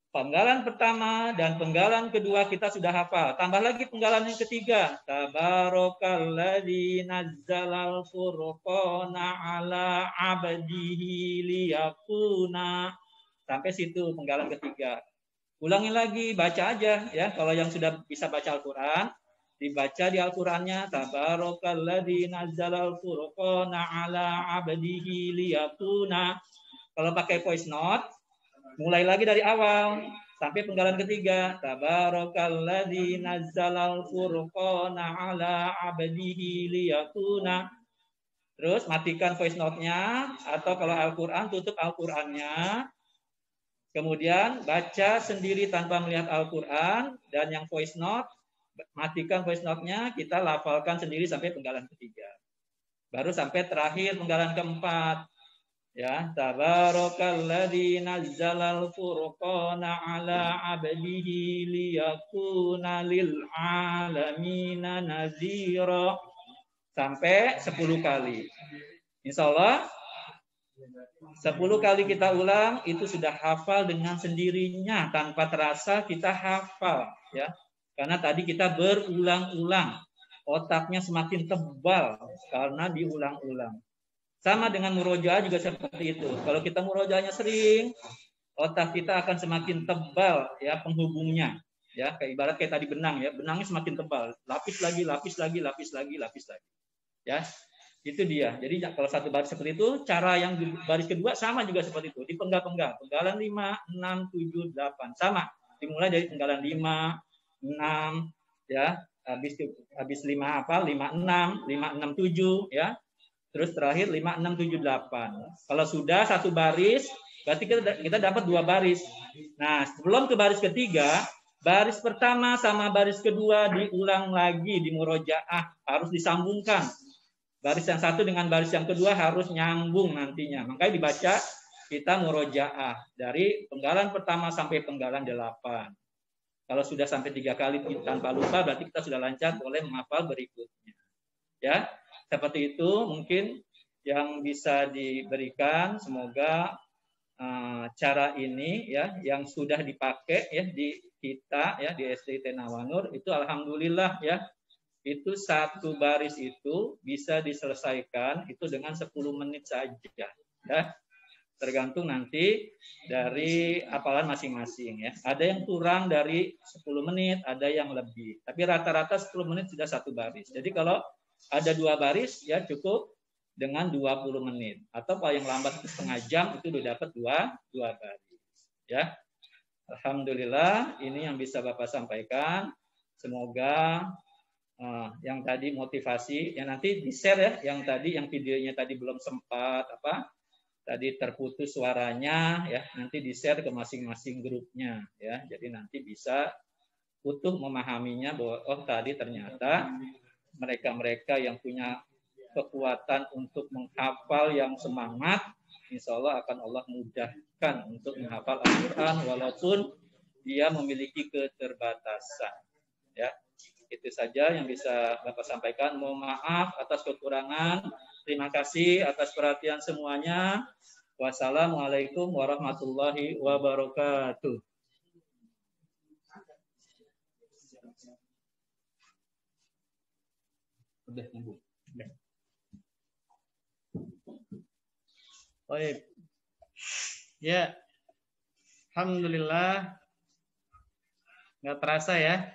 penggalan pertama dan penggalan kedua kita sudah hafal. Tambah lagi penggalan yang ketiga. Tabarakalladzi nazzalal furqana ala abdihi liyakuna. Sampai situ penggalan ketiga. Ulangi lagi, baca aja ya. Kalau yang sudah bisa baca Al-Qur'an, dibaca di Al-Qur'annya. Tabarakalladzi nazzalal furqana ala abdihi liyakuna. Kalau pakai voice note, mulai lagi dari awal sampai penggalan ketiga. Tabarakalladzi nazzalal furqana ala abdihi liyakuna. Terus matikan voice note-nya, atau kalau Al-Qur'an tutup Al-Qur'annya. Kemudian baca sendiri tanpa melihat Al-Qur'an, dan yang voice note matikan voice note-nya, kita lafalkan sendiri sampai penggalan ketiga. Baru sampai terakhir penggalan keempat. Ya, tabarakalladzi nazzalal furqana ala abdihi liyakuna lil alamina nazira. Sampai 10 kali. Insyaallah 10 kali kita ulang, itu sudah hafal dengan sendirinya, tanpa terasa kita hafal ya. Karena tadi kita berulang-ulang. Otaknya semakin tebal karena diulang-ulang. Sama dengan murojaah juga seperti itu. Kalau kita murojaahnya sering, otak kita akan semakin tebal ya penghubungnya. Ya, kayak ibarat kayak tadi benang ya, benangnya semakin tebal. Lapis lagi. Ya, itu dia. Jadi kalau satu baris seperti itu, cara yang di baris kedua sama juga seperti itu. Dipenggal-penggal. Penggalan 5, 6, 7, 8. Sama. Dimulai dari penggalan 5, 6, ya. Habis 5 apa? 5, 6, 7, ya. Terus terakhir 5, 6, 7, 8. Kalau sudah satu baris, berarti kita dapat 2 baris. Nah, sebelum ke baris ketiga, baris pertama sama baris kedua diulang lagi di murojaah. Harus disambungkan. Baris yang satu dengan baris yang kedua harus nyambung nantinya. Makanya dibaca kita murojaah. Dari penggalan pertama sampai penggalan 8. Kalau sudah sampai 3 kali tanpa lupa, berarti kita sudah lancar, boleh menghafal berikutnya. Ya. Seperti itu mungkin yang bisa diberikan. Semoga cara ini ya yang sudah dipakai ya di kita ya di SDIT Nawanur itu alhamdulillah ya, itu satu baris itu bisa diselesaikan itu dengan 10 menit saja ya. tergantung nanti dari hafalan masing-masing ya. Ada yang kurang dari 10 menit, ada yang lebih. Tapi rata-rata 10 menit sudah satu baris. Jadi kalau ada 2 baris ya cukup dengan 20 menit. Atau paling lambat setengah jam itu udah dapat 2 baris. Ya. Alhamdulillah ini yang bisa Bapak sampaikan. Semoga yang tadi motivasi, yang nanti di-share ya, yang tadi yang videonya tadi belum sempat tadi terputus suaranya ya, nanti di-share ke masing-masing grupnya ya. Jadi nanti bisa utuh memahaminya bahwa oh tadi ternyata mereka-mereka yang punya kekuatan untuk menghafal yang semangat, insya Allah akan Allah mudahkan untuk menghafal Al-Quran walaupun dia memiliki keterbatasan ya. Itu saja yang bisa Bapak sampaikan. Mohon maaf atas kekurangan. Terima kasih atas perhatian semuanya. Wassalamualaikum warahmatullahi wabarakatuh. Udah nyambung. Baik. Ya. Alhamdulillah. Nggak terasa ya.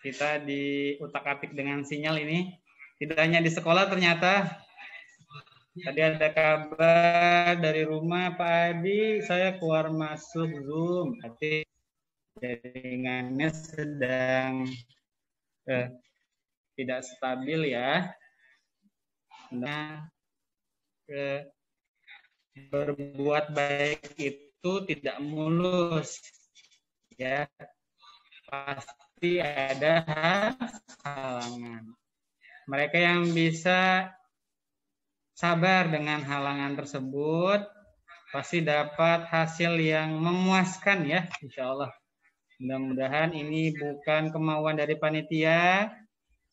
Kita diutak-atik dengan sinyal ini. Tidak hanya di sekolah ternyata. Tadi ada kabar dari rumah Pak Adi, saya keluar masuk Zoom. Tapi jaringannya sedang tidak stabil ya. Nah, berbuat baik itu tidak mulus ya. Pasti ada halangan. Mereka yang bisa sabar dengan halangan tersebut pasti dapat hasil yang memuaskan ya, insya Allah. Mudah-mudahan ini bukan kemauan dari panitia,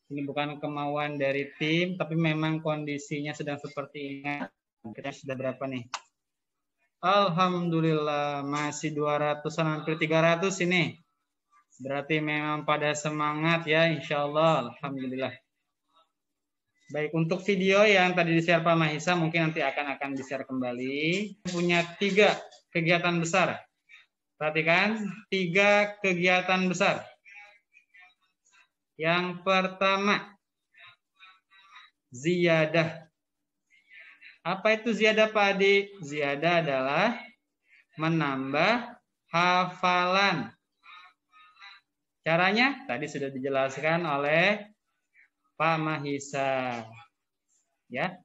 ini bukan kemauan dari tim, tapi memang kondisinya sedang seperti ini. Kita sudah berapa nih? Alhamdulillah masih 200-an hampir 300 ini. Berarti memang pada semangat ya, insya Allah. Alhamdulillah. Baik, untuk video yang tadi di-share Pak Mahisa mungkin nanti akan di-share kembali. Punya 3 kegiatan besar. Perhatikan, 3 kegiatan besar. Yang pertama, ziyadah. Apa itu ziyadah Pak Adi? Ziyadah adalah menambah hafalan. Caranya tadi sudah dijelaskan oleh Pak Mahisa, ya,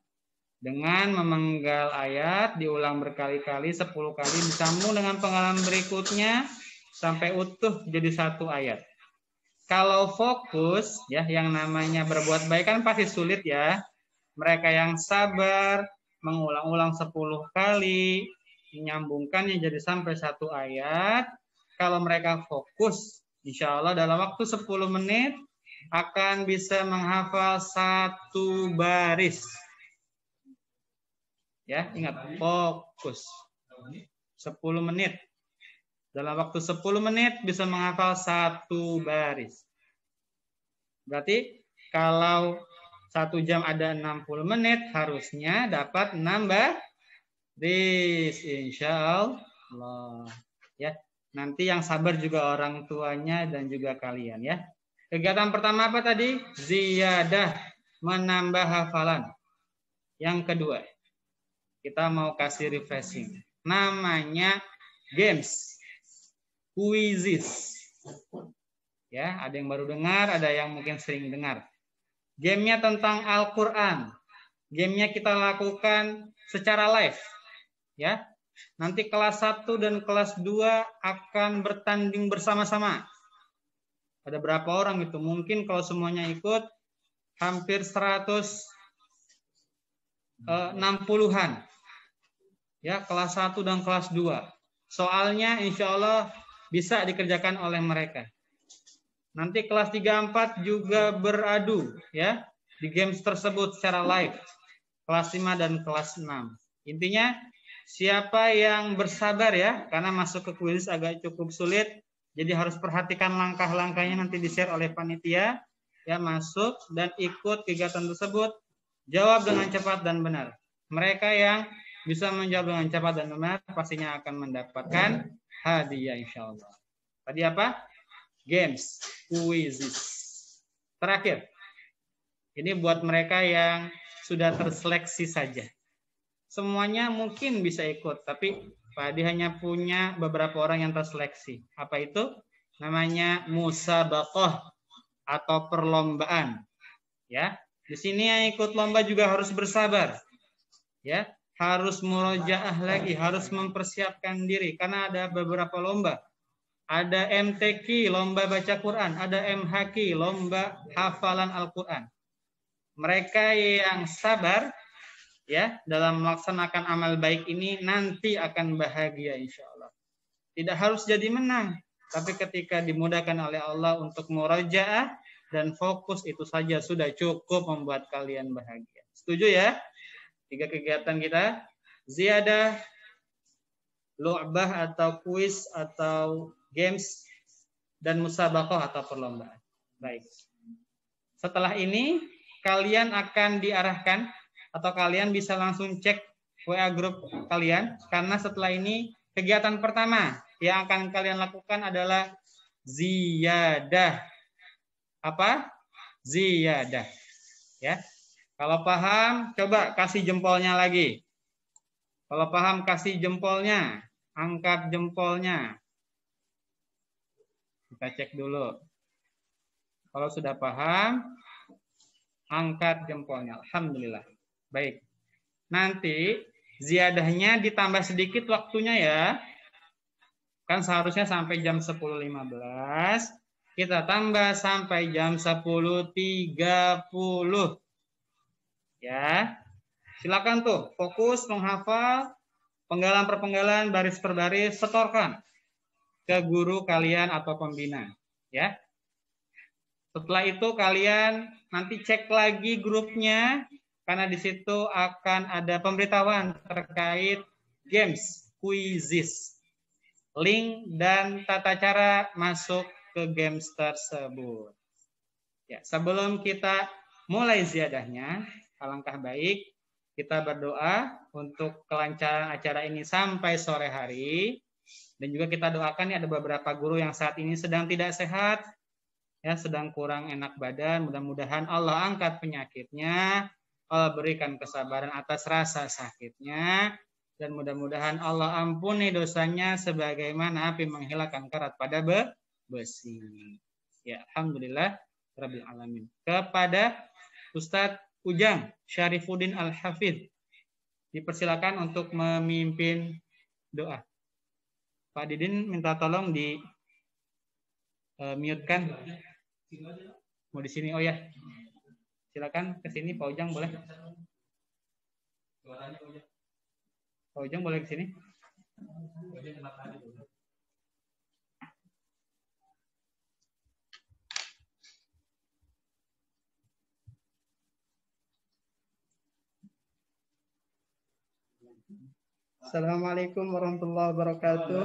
dengan memenggal ayat, diulang berkali-kali, 10 kali, disambung dengan pengalaman berikutnya, sampai utuh jadi 1 ayat. Kalau fokus, ya, yang namanya berbuat baik kan pasti sulit ya. Mereka yang sabar, mengulang-ulang 10 kali, menyambungkannya jadi sampai 1 ayat. Kalau mereka fokus, insya Allah dalam waktu 10 menit, akan bisa menghafal 1 baris. Ya, ingat, fokus. 10 menit. Dalam waktu 10 menit bisa menghafal 1 baris. Berarti kalau 1 jam ada 60 menit, harusnya dapat 6 baris. Insya Allah. Ya, nanti yang sabar juga orang tuanya dan juga kalian ya. Kegiatan pertama apa tadi? Ziyadah, menambah hafalan. Yang kedua, kita mau kasih refreshing. Namanya games, quizzes. Ya, ada yang baru dengar, ada yang mungkin sering dengar. Gamenya tentang Al-Quran. Gamenya kita lakukan secara live. Ya, nanti kelas 1 dan kelas 2 akan bertanding bersama-sama. Ada berapa orang itu? Mungkin kalau semuanya ikut hampir 160-an. Ya, kelas 1 dan kelas 2. Soalnya insya Allah bisa dikerjakan oleh mereka. Nanti kelas 3, 4 juga beradu ya di games tersebut secara live. Kelas 5 dan kelas 6. Intinya siapa yang bersabar ya, karena masuk ke kuis agak cukup sulit. Jadi harus perhatikan langkah-langkahnya nanti di-share oleh panitia. Ya, masuk dan ikut kegiatan tersebut. Jawab dengan cepat dan benar. Mereka yang bisa menjawab dengan cepat dan benar, pastinya akan mendapatkan hadiah insyaallah. Tadi apa? Games, quizzes. Terakhir, ini buat mereka yang sudah terseleksi saja. Semuanya mungkin bisa ikut, tapi Pak Adi hanya punya beberapa orang yang terseleksi. Apa itu? Namanya musabaqah atau perlombaan. Ya, di sini yang ikut lomba juga harus bersabar. Ya, harus murojaah lagi, harus mempersiapkan diri karena ada beberapa lomba. Ada MTQ, lomba baca Quran, ada MHQ, lomba hafalan Al-Quran. Mereka yang sabar ya dalam melaksanakan amal baik ini nanti akan bahagia insya Allah. Tidak harus jadi menang, tapi ketika dimudahkan oleh Allah untuk murajaah dan fokus itu saja sudah cukup membuat kalian bahagia. Setuju ya? 3 kegiatan kita, ziyadah, lu'bah atau kuis atau games, dan musabaqah atau perlombaan. Baik. Setelah ini kalian akan diarahkan atau kalian bisa langsung cek WA grup kalian karena setelah ini kegiatan pertama yang akan kalian lakukan adalah ziyadah. Apa? Ziyadah. Ya. Kalau paham, coba kasih jempolnya lagi. Kalau paham kasih jempolnya, angkat jempolnya. Kita cek dulu. Kalau sudah paham, angkat jempolnya. Alhamdulillah. Baik. Nanti ziyadahnya ditambah sedikit waktunya ya. Kan seharusnya sampai jam 10.15. Kita tambah sampai jam 10.30. Ya. Silakan tuh fokus menghafal penggalan per penggalan, baris per baris, setorkan ke guru kalian atau pembina. Ya. Setelah itu kalian nanti cek lagi grupnya. Karena di situ akan ada pemberitahuan terkait games, quizzes, link dan tata cara masuk ke games tersebut. Ya, sebelum kita mulai ziyadahnya, alangkah baik kita berdoa untuk kelancaran acara ini sampai sore hari. Dan juga kita doakan ya ada beberapa guru yang saat ini sedang tidak sehat, ya sedang kurang enak badan. Mudah-mudahan Allah angkat penyakitnya. Allah berikan kesabaran atas rasa sakitnya dan mudah-mudahan Allah ampuni dosanya sebagaimana api menghilangkan karat pada besi. Ya, alhamdulillah rabbil alamin. Kepada Ustadz Ujang Syarifuddin Al-Hafidh dipersilakan untuk memimpin doa. Pak Didin minta tolong di mute-kan. Mau di sini oh ya. Silakan ke sini Pak Ujang boleh. Pak Ujang boleh ke sini. Assalamualaikum warahmatullahi wabarakatuh.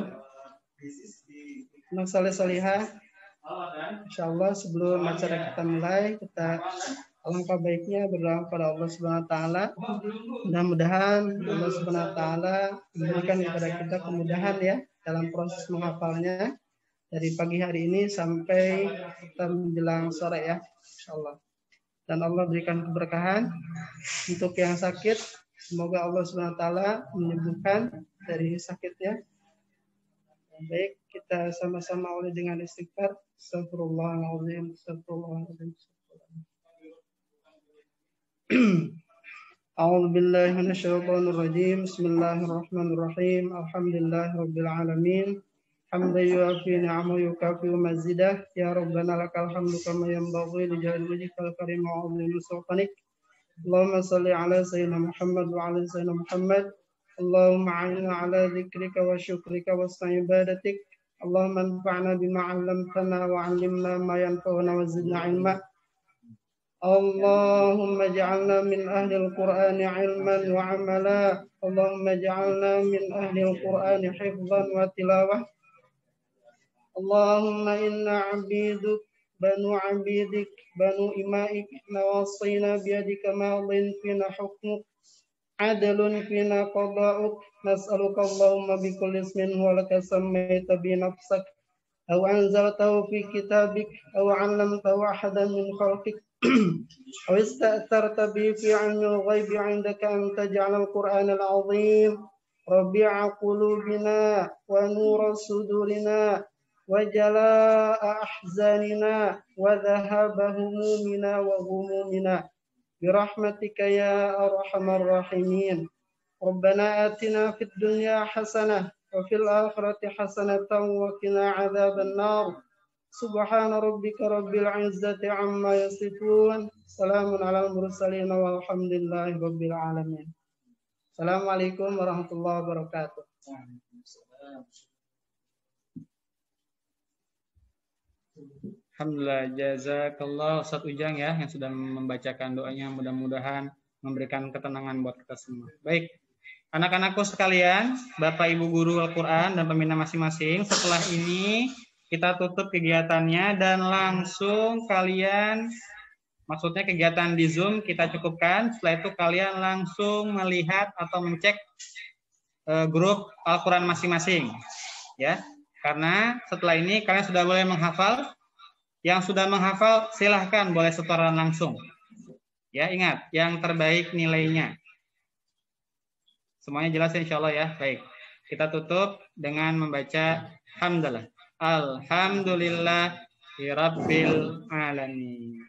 Anak saleh salihah. Insyaallah sebelum acara kita mulai kita alangkah baiknya berdoa kepada Allah Subhanahu wa taala. Mudah-mudahan Allah Subhanahu wa taala memberikan kepada kita kemudahan ya dalam proses menghafalnya dari pagi hari ini sampai kita menjelang sore ya insyaallah. Dan Allah berikan keberkahan untuk yang sakit, semoga Allah Subhanahu wa taala menyembuhkan dari sakitnya. Baik, kita sama-sama oleh dengan istighfar. Astagfirullahaladzim, astagfirullahaladzim. A'udzu billahi minasyaitonir rajim. Bismillahirrahmanirrahim. Alhamdulillahirabbil alamin. Hamdan yu'afi ni'amahu yukafi mazidah. Ya Rabbana lakal hamdu kama yanbaghi li jalali wajhikal karim wa 'azimi sultanik. Allahumma shalli ala sayyidina Muhammad wa ala sayyidina Muhammad. Allahumma 'inna ala dzikrika wa syukrika wa ibadatik. Allahumma anfa'na bima 'allamtana wa 'allimna ma yanfa'una wa zidna 'ilma. اللهم اجعلنا من أهل القرآن علما وعملا اللهم اجعلنا من أهل القرآن حفظا وتلاوة اللهم إنا عبيدك بنو عبيدك بنو إمائك نواصينا بيدك ماض فينا حكمك عدل فينا قضاؤك نسألك اللهم بكل اسم هو لك سميت بنفسك أو أنزلته في كتابك أو علمته أحدا من خلقك أو استأثرت به في علم الغيب عندك أن تجعل القرآن العظيم ربيع قلوبنا ونور صدورنا وجلاء أحزاننا وذهاب همومنا وغمومنا برحمتك يا أرحم الراحمين. ربنا آتنا في الدنيا حسنة وفي الآخرة حسنة وقنا عذاب النار. سبحان ربك رب العزة عما يصفون سلام على المرسلين والحمد لله رب العالمين. السلام عليكم ورحمة الله وبركاته. Alhamdulillah, jazakallah Ustaz Ujang ya yang sudah membacakan doanya, mudah-mudahan memberikan ketenangan buat kita semua. Baik, anak-anakku sekalian, Bapak Ibu guru Al-Quran dan pembina masing-masing, setelah ini kita tutup kegiatannya dan langsung kalian, maksudnya kegiatan di Zoom kita cukupkan, setelah itu kalian langsung melihat atau mencek grup Al-Quran masing-masing ya, karena setelah ini kalian sudah boleh menghafal. Yang sudah menghafal silahkan boleh setoran langsung. Ya, ingat, yang terbaik nilainya. Semuanya jelas insya Allah ya. Baik, kita tutup dengan membaca hamdalah. Alhamdulillahirabbil alamin.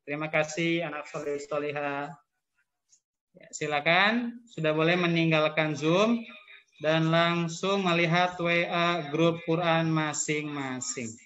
Terima kasih anak soleh-solehah. Ya, silakan sudah boleh meninggalkan Zoom dan langsung melihat WA grup Quran masing-masing.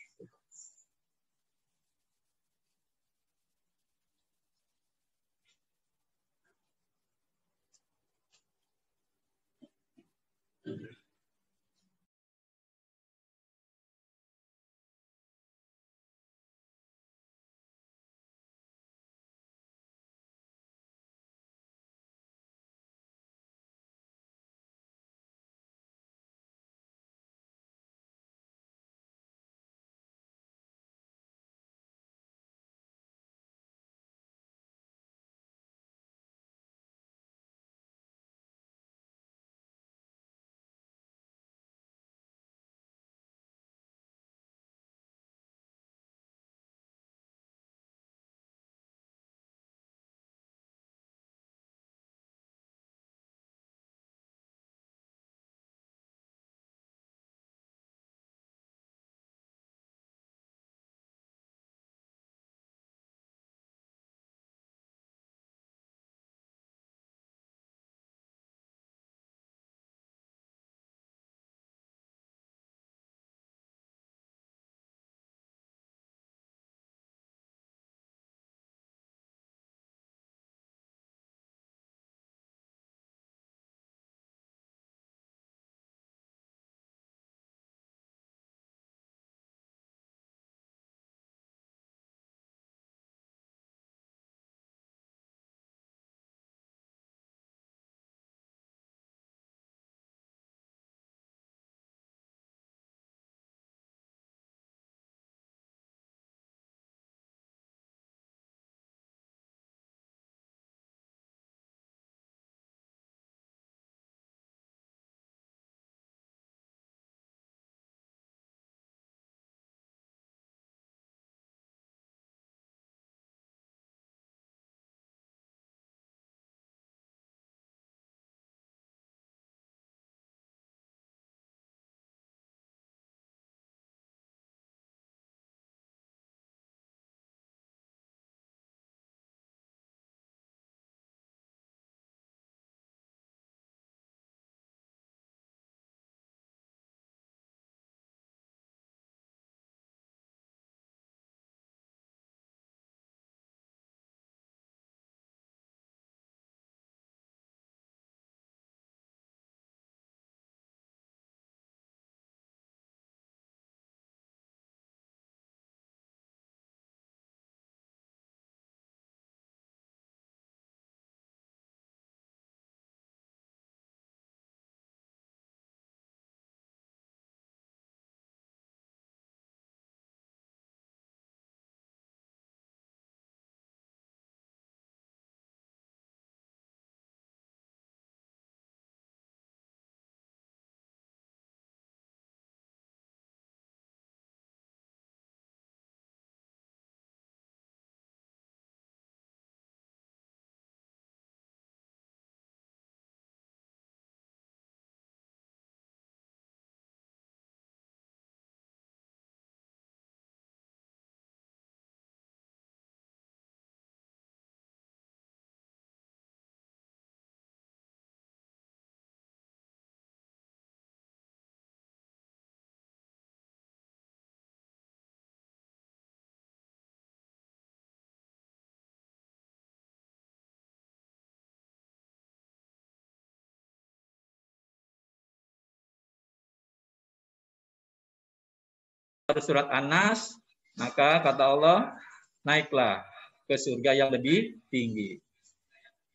baru surat An-Nas, maka kata Allah, naiklah ke surga yang lebih tinggi.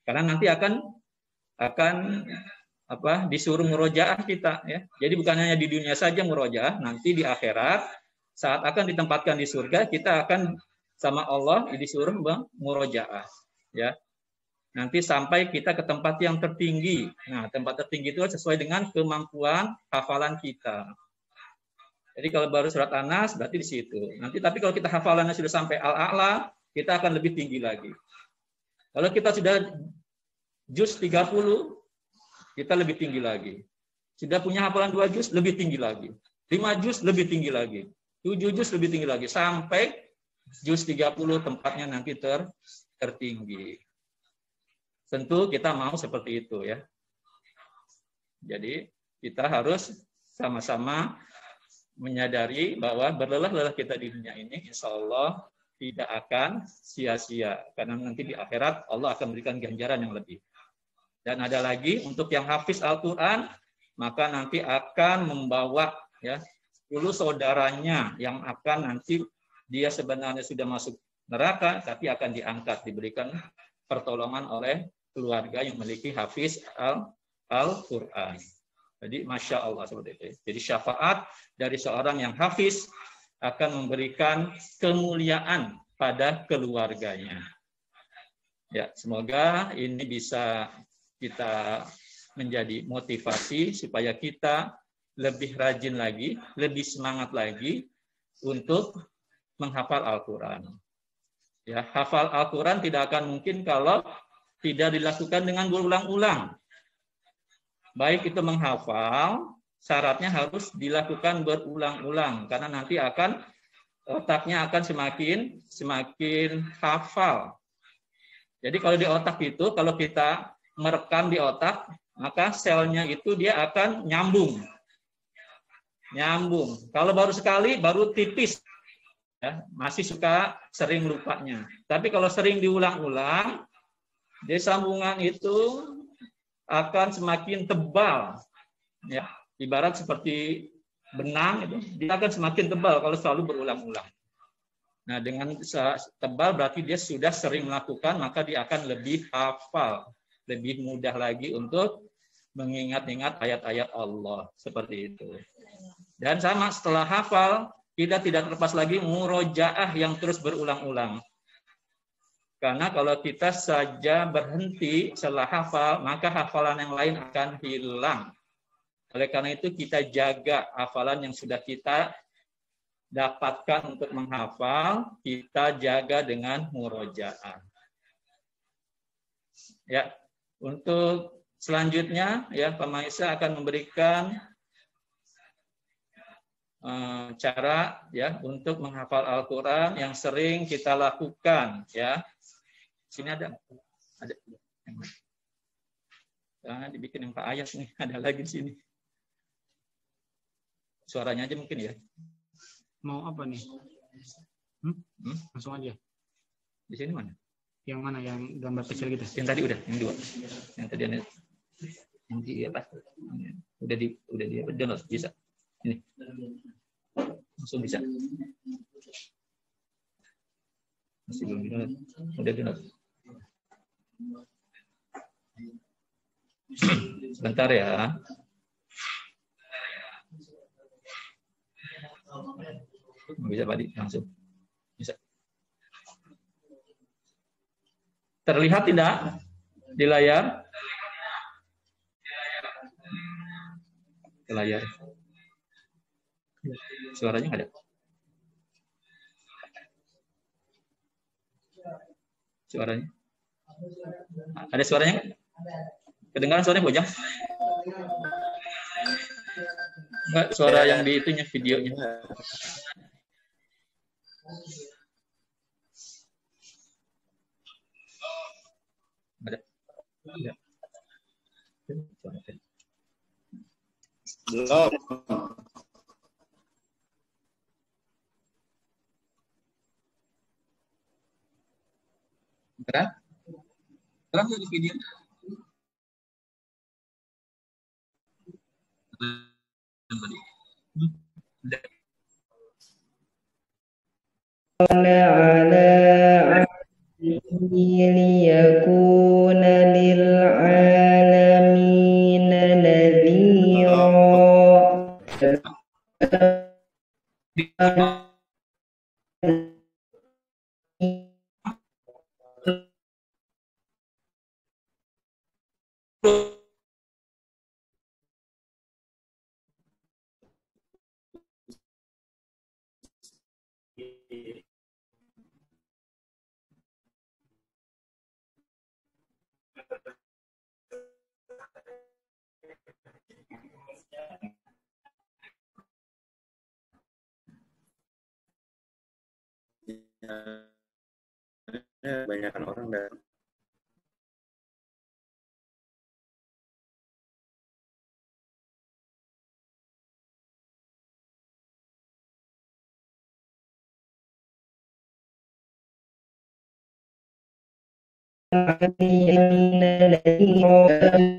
Karena nanti akan disuruh murojaah kita, ya. Jadi bukan hanya di dunia saja murojaah, nanti di akhirat saat akan ditempatkan di surga kita akan sama Allah disuruh murojaah, ya. Nanti sampai kita ke tempat yang tertinggi. Nah, tempat tertinggi itu sesuai dengan kemampuan hafalan kita. Jadi kalau baru surat An-Nas berarti di situ. Nanti tapi kalau kita hafalannya sudah sampai Al-A'la, kita akan lebih tinggi lagi. Kalau kita sudah juz 30, kita lebih tinggi lagi. Sudah punya hafalan 2 juz, lebih tinggi lagi. 5 juz, lebih tinggi lagi. 7 juz, lebih tinggi lagi. Sampai juz 30 tempatnya nanti tertinggi. Tentu kita mau seperti itu, ya. Jadi kita harus sama-sama menyadari bahwa berlelah-lelah kita di dunia ini, insya Allah tidak akan sia-sia. Karena nanti di akhirat Allah akan memberikan ganjaran yang lebih. Dan ada lagi untuk yang hafiz Al-Quran, maka nanti akan membawa, ya, 10 saudaranya yang akan nanti dia sebenarnya sudah masuk neraka, tapi akan diangkat, diberikan pertolongan oleh keluarga yang memiliki hafiz Al-Quran. Jadi Masya Allah seperti itu. Jadi syafaat dari seorang yang hafiz akan memberikan kemuliaan pada keluarganya. Ya, semoga ini bisa kita menjadi motivasi supaya kita lebih rajin lagi, lebih semangat lagi untuk menghafal Al-Quran. Ya, hafal Al-Quran tidak akan mungkin kalau tidak dilakukan dengan berulang-ulang. Baik itu menghafal, syaratnya harus dilakukan berulang-ulang karena nanti otaknya akan semakin hafal. Jadi kalau di otak itu, kalau kita merekam di otak, maka selnya itu dia akan nyambung. Kalau baru sekali, baru tipis. Ya, masih suka sering lupanya. Tapi kalau sering diulang-ulang, dia sambungan itu akan semakin tebal, ya, ibarat seperti benang itu, dia akan semakin tebal kalau selalu berulang-ulang. Nah, dengan tebal berarti dia sudah sering melakukan, maka dia akan lebih hafal, lebih mudah lagi untuk mengingat-ingat ayat-ayat Allah seperti itu. Dan sama setelah hafal, kita tidak terlepas lagi murojaah yang terus berulang-ulang. Karena kalau kita saja berhenti setelah hafal, maka hafalan yang lain akan hilang. Oleh karena itu kita jaga hafalan yang sudah kita dapatkan untuk menghafal, kita jaga dengan murojaah. Ya, untuk selanjutnya ya Pak Maisa akan memberikan cara ya untuk menghafal Al-Quran yang sering kita lakukan, ya. Sini ada. Jangan dibikin yang Pak Ayas nih, ada lagi di sini. Suaranya aja mungkin ya. Mau apa nih? Langsung aja. Di sini mana? Yang mana? Yang gambar kecil gitu? Yang tadi udah, yang 2. Yang tadi ada. Yang di apa? Udah di apa? Download bisa. Ini. Langsung bisa. Masih belum download. Udah download. Sebentar ya. Bisa Pak Di, langsung. Bisa. Terlihat tidak di layar? Di layar. Suaranya ada? Suaranya? Ada suaranya? Kedengaran suaranya Bojang? Enggak, suara yang di itunya, videonya. Ada? Ada. Belum. Terang? Terang di video? على عبده ليكون للعالمين نذيرا Kebanyakan orang datang. نذيرا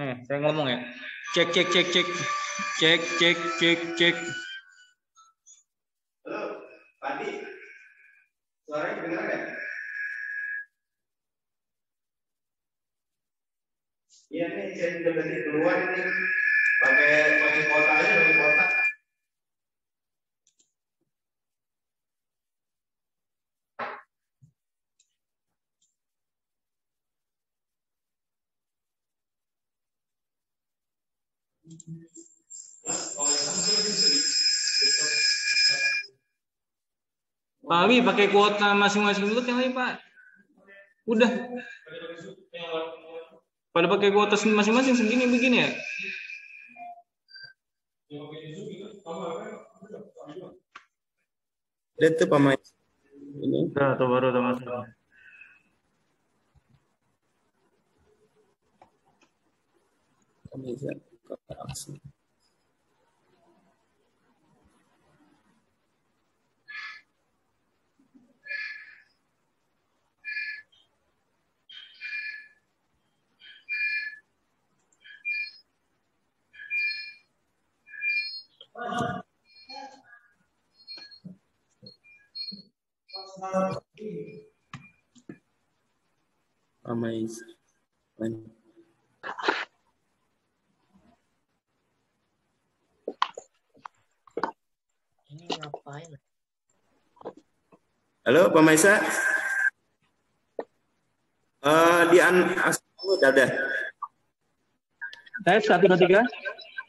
Nih, saya ngomong ya. Cek, cek, cek, cek. Cek, cek, cek, cek. Halo, Padi. Suaranya kedengaran nggak? Iya nih, saya juga tadi keluar ini. Pakai kuota aja, pakai kuota. Pak Awi pakai kuota masing-masing dulu yang lain, Pak. Udah. Pada pakai kuota masing-masing segini begini ya. Lihat tuh pemain ini. Udah, atau baru udah masuk. Bisa ke aksi. Amazing. Ini ngapain? Halo, Pak Maisa. Udah. Tes 1, 2, 3.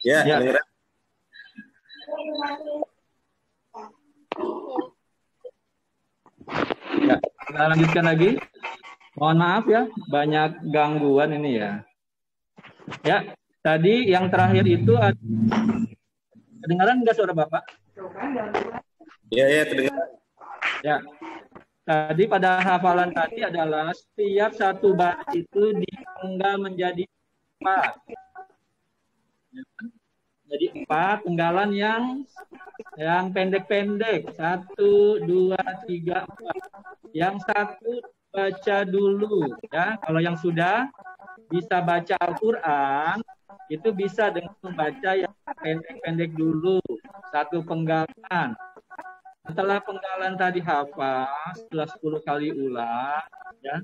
Ya, Ya. kedengeran. Ya, kita lanjutkan lagi. Mohon maaf ya, banyak gangguan ini ya. Ya, tadi yang terakhir itu kedengaran nggak suara Bapak? Ya, kedengeran. Ya. Tadi pada hafalan tadi adalah setiap satu baris itu dipenggal menjadi 4. Jadi 4 penggalan yang pendek-pendek. 1, 2, 3, 4. Yang satu baca dulu ya. Kalau yang sudah bisa baca Al-Qur'an itu bisa dengan membaca yang pendek-pendek dulu. 1 penggalan. Setelah penggalan tadi hafal, setelah 10 kali ulang, ya,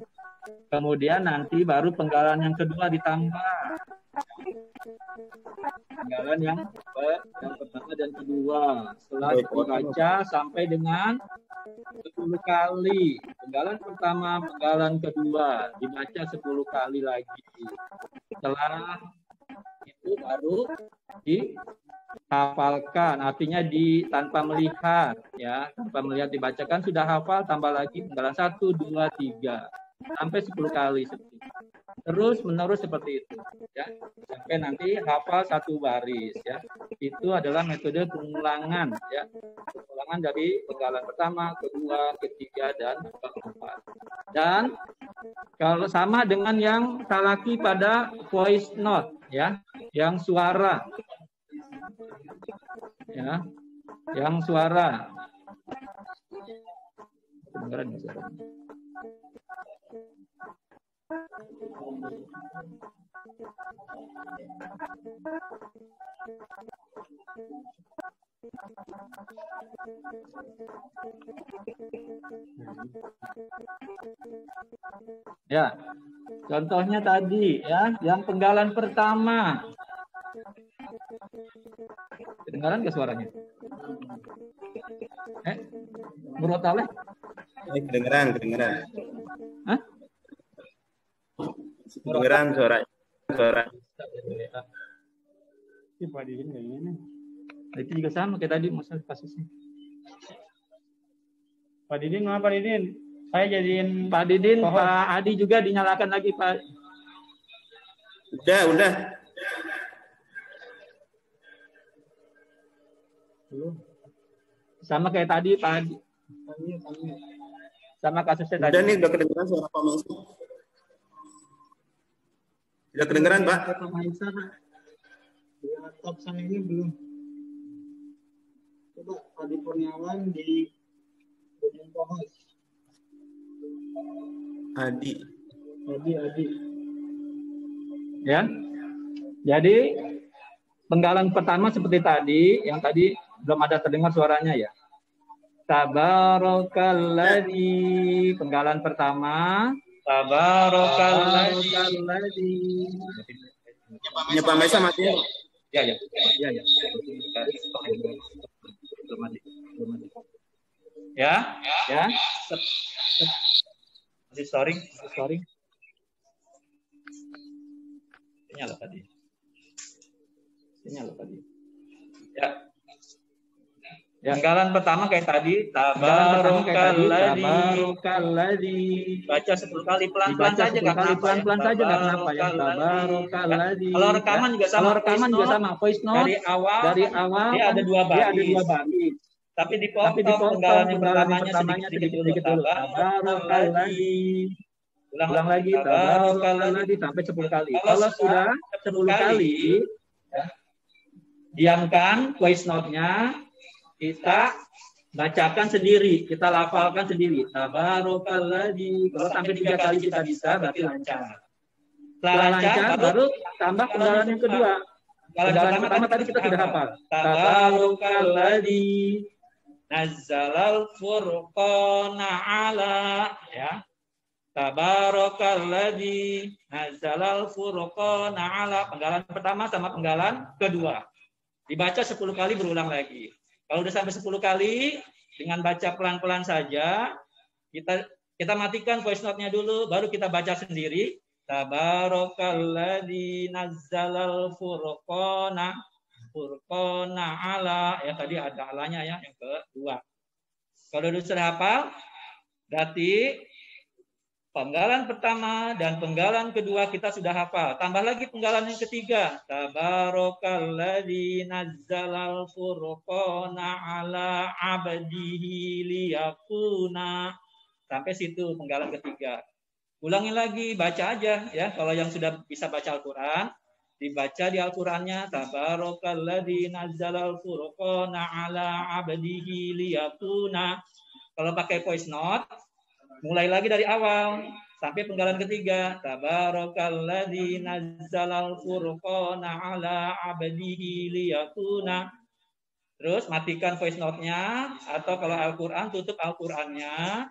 kemudian nanti baru penggalan yang kedua ditambah. Penggalan yang pertama dan kedua. Setelah dibaca sampai dengan 10 kali. Penggalan pertama, penggalan kedua. Dibaca 10 kali lagi. Setelah itu baru dihafalkan, artinya tanpa melihat ya, tanpa melihat dibacakan sudah hafal, tambah lagi penggalan 1, 2, 3 sampai 10 kali terus menerus seperti itu ya, sampai nanti hafal 1 baris ya. Itu adalah metode pengulangan ya, pengulangan dari penggalan pertama, kedua, ketiga dan keempat. Dan kalau sama dengan yang talaki pada voice note ya, yang suara ya, yang suara. Kedengaran ya suara? Ya, contohnya tadi ya, yang penggalan pertama. Kedengaran ke suaranya? Menurut Ale? Kedengeran. Hah? Kedengeran suara. Pak Didin kayak gini. Itu juga sama kayak tadi masalah kasusnya. Pak Didin, mana Pak Didin? Saya jadiin Pak Didin, Pak Adi juga dinyalakan lagi Pak. Udah. Sama kayak tadi Pak Adi. Sama kasusnya tadi. Udah nih, udah kedengeran suara Pak Maisa. Udah kedengeran, Pak? Pak Maisa, Pak. Di laptop saya ini belum. Coba Adi Kurniawan di Gunung Pohos. Adi. Adi. Ya. Jadi penggalan pertama seperti tadi, yang tadi belum ada terdengar suaranya ya. Tabarakalladzi, penggalan pertama. Tabarakalladzi. Ya Pak Maisa mati. Ya. Ya. Sorry. Nyala tadi. Ya. Penggalan pertama kayak tadi, Tabarakalladzi. Baca 10 kali pelan-pelan saja enggak apa-apa. Pelan-pelan saja enggak apa-apa ya. Tabarakalladzi. Kalau rekaman juga sama. Voice note dari awal dia ada dua baris. Tapi dipotong penggalan yang pertamanya sedikit dulu. Tabarakalladzi. Ulang lagi, tabarakalladzi sampai 10 kali. Kalau sudah 10 kali, ya, diamkan voice note-nya, kita bacakan sendiri, kita lafalkan sendiri. Tabarakalladzi. Kalau sampai 3 kali kita bisa, berarti lancar. Setelah lancar, baru tambah penggalan yang kedua. Penggalan pertama tadi kita sudah hafal. Tabarakalladzi nazzalal furqana ala, ya. Tabarakalladzi nazzalal furqana ala. Penggalan pertama sama penggalan kedua. Dibaca 10 kali, berulang lagi. Kalau udah sampai 10 kali, dengan baca pelan-pelan saja, kita matikan voice note-nya dulu, baru kita baca sendiri. Tabarakalladzi nazzalal furqana ala. Ya tadi ada alanya ya, yang kedua. Kalau sudah hafal, berarti penggalan pertama dan penggalan kedua kita sudah hafal. Tambah lagi penggalan yang ketiga. Tabarakalladzi nazzalal furqana ala abdihi liyakuna. Sampai situ penggalan ketiga. Ulangi lagi, baca aja ya. Kalau yang sudah bisa baca Al-Quran, dibaca di Al-Qurannya. Tabarakalladzi nazzalal furqana ala abdihi liyakuna. Kalau pakai voice note, mulai lagi dari awal sampai penggalan ketiga. Tabarakalladzi nazzalal furqana ala abdihi liyakuna. Terus matikan voice note-nya, atau kalau Al-Qur'an tutup Al-Qur'annya.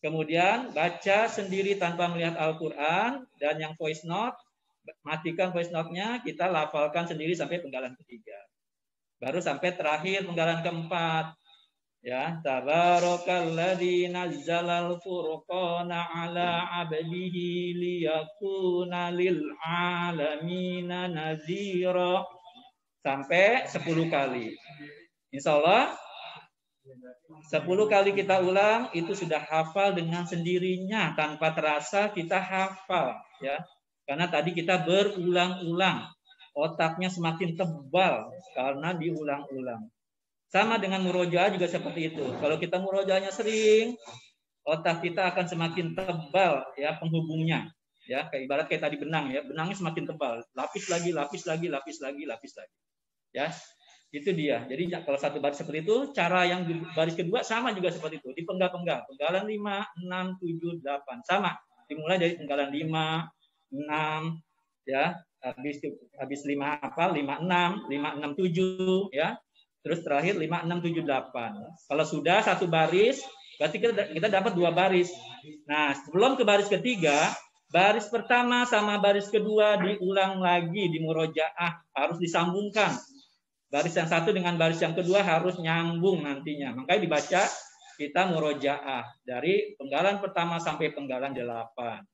Kemudian baca sendiri tanpa melihat Al-Qur'an, dan yang voice note matikan voice note-nya, kita lafalkan sendiri sampai penggalan ketiga. Baru sampai terakhir penggalan keempat. Ya, tabarakalladzi nazzalal furqana ala abdihi liyakuna lil alamina nazira. Sampai 10 kali. Insyaallah 10 kali kita ulang, itu sudah hafal dengan sendirinya, tanpa terasa kita hafal ya. Karena tadi kita berulang-ulang. Otaknya semakin tebal karena diulang-ulang. Sama dengan murojaah juga seperti itu. Kalau kita murojaahnya sering, otak kita akan semakin tebal ya penghubungnya. Ya, kayak ibarat kayak tadi benang ya, benangnya semakin tebal. Lapis lagi. Ya, itu dia. Jadi kalau satu baris seperti itu, cara yang di baris kedua sama juga seperti itu. Dipenggal-penggal. Penggalan 5, 6, 7, 8. Sama. Dimulai dari penggalan 5, 6, ya. Habis 5 apa? 5, 6, 5, 6, 7, ya. Terus terakhir 5, 6, 7, 8. Kalau sudah satu baris, berarti kita dapat 2 baris. Nah, sebelum ke baris ketiga, baris pertama sama baris kedua diulang lagi di murojaah. Harus disambungkan. Baris yang satu dengan baris yang kedua harus nyambung nantinya. Makanya dibaca kita murojaah. Dari penggalan pertama sampai penggalan 8.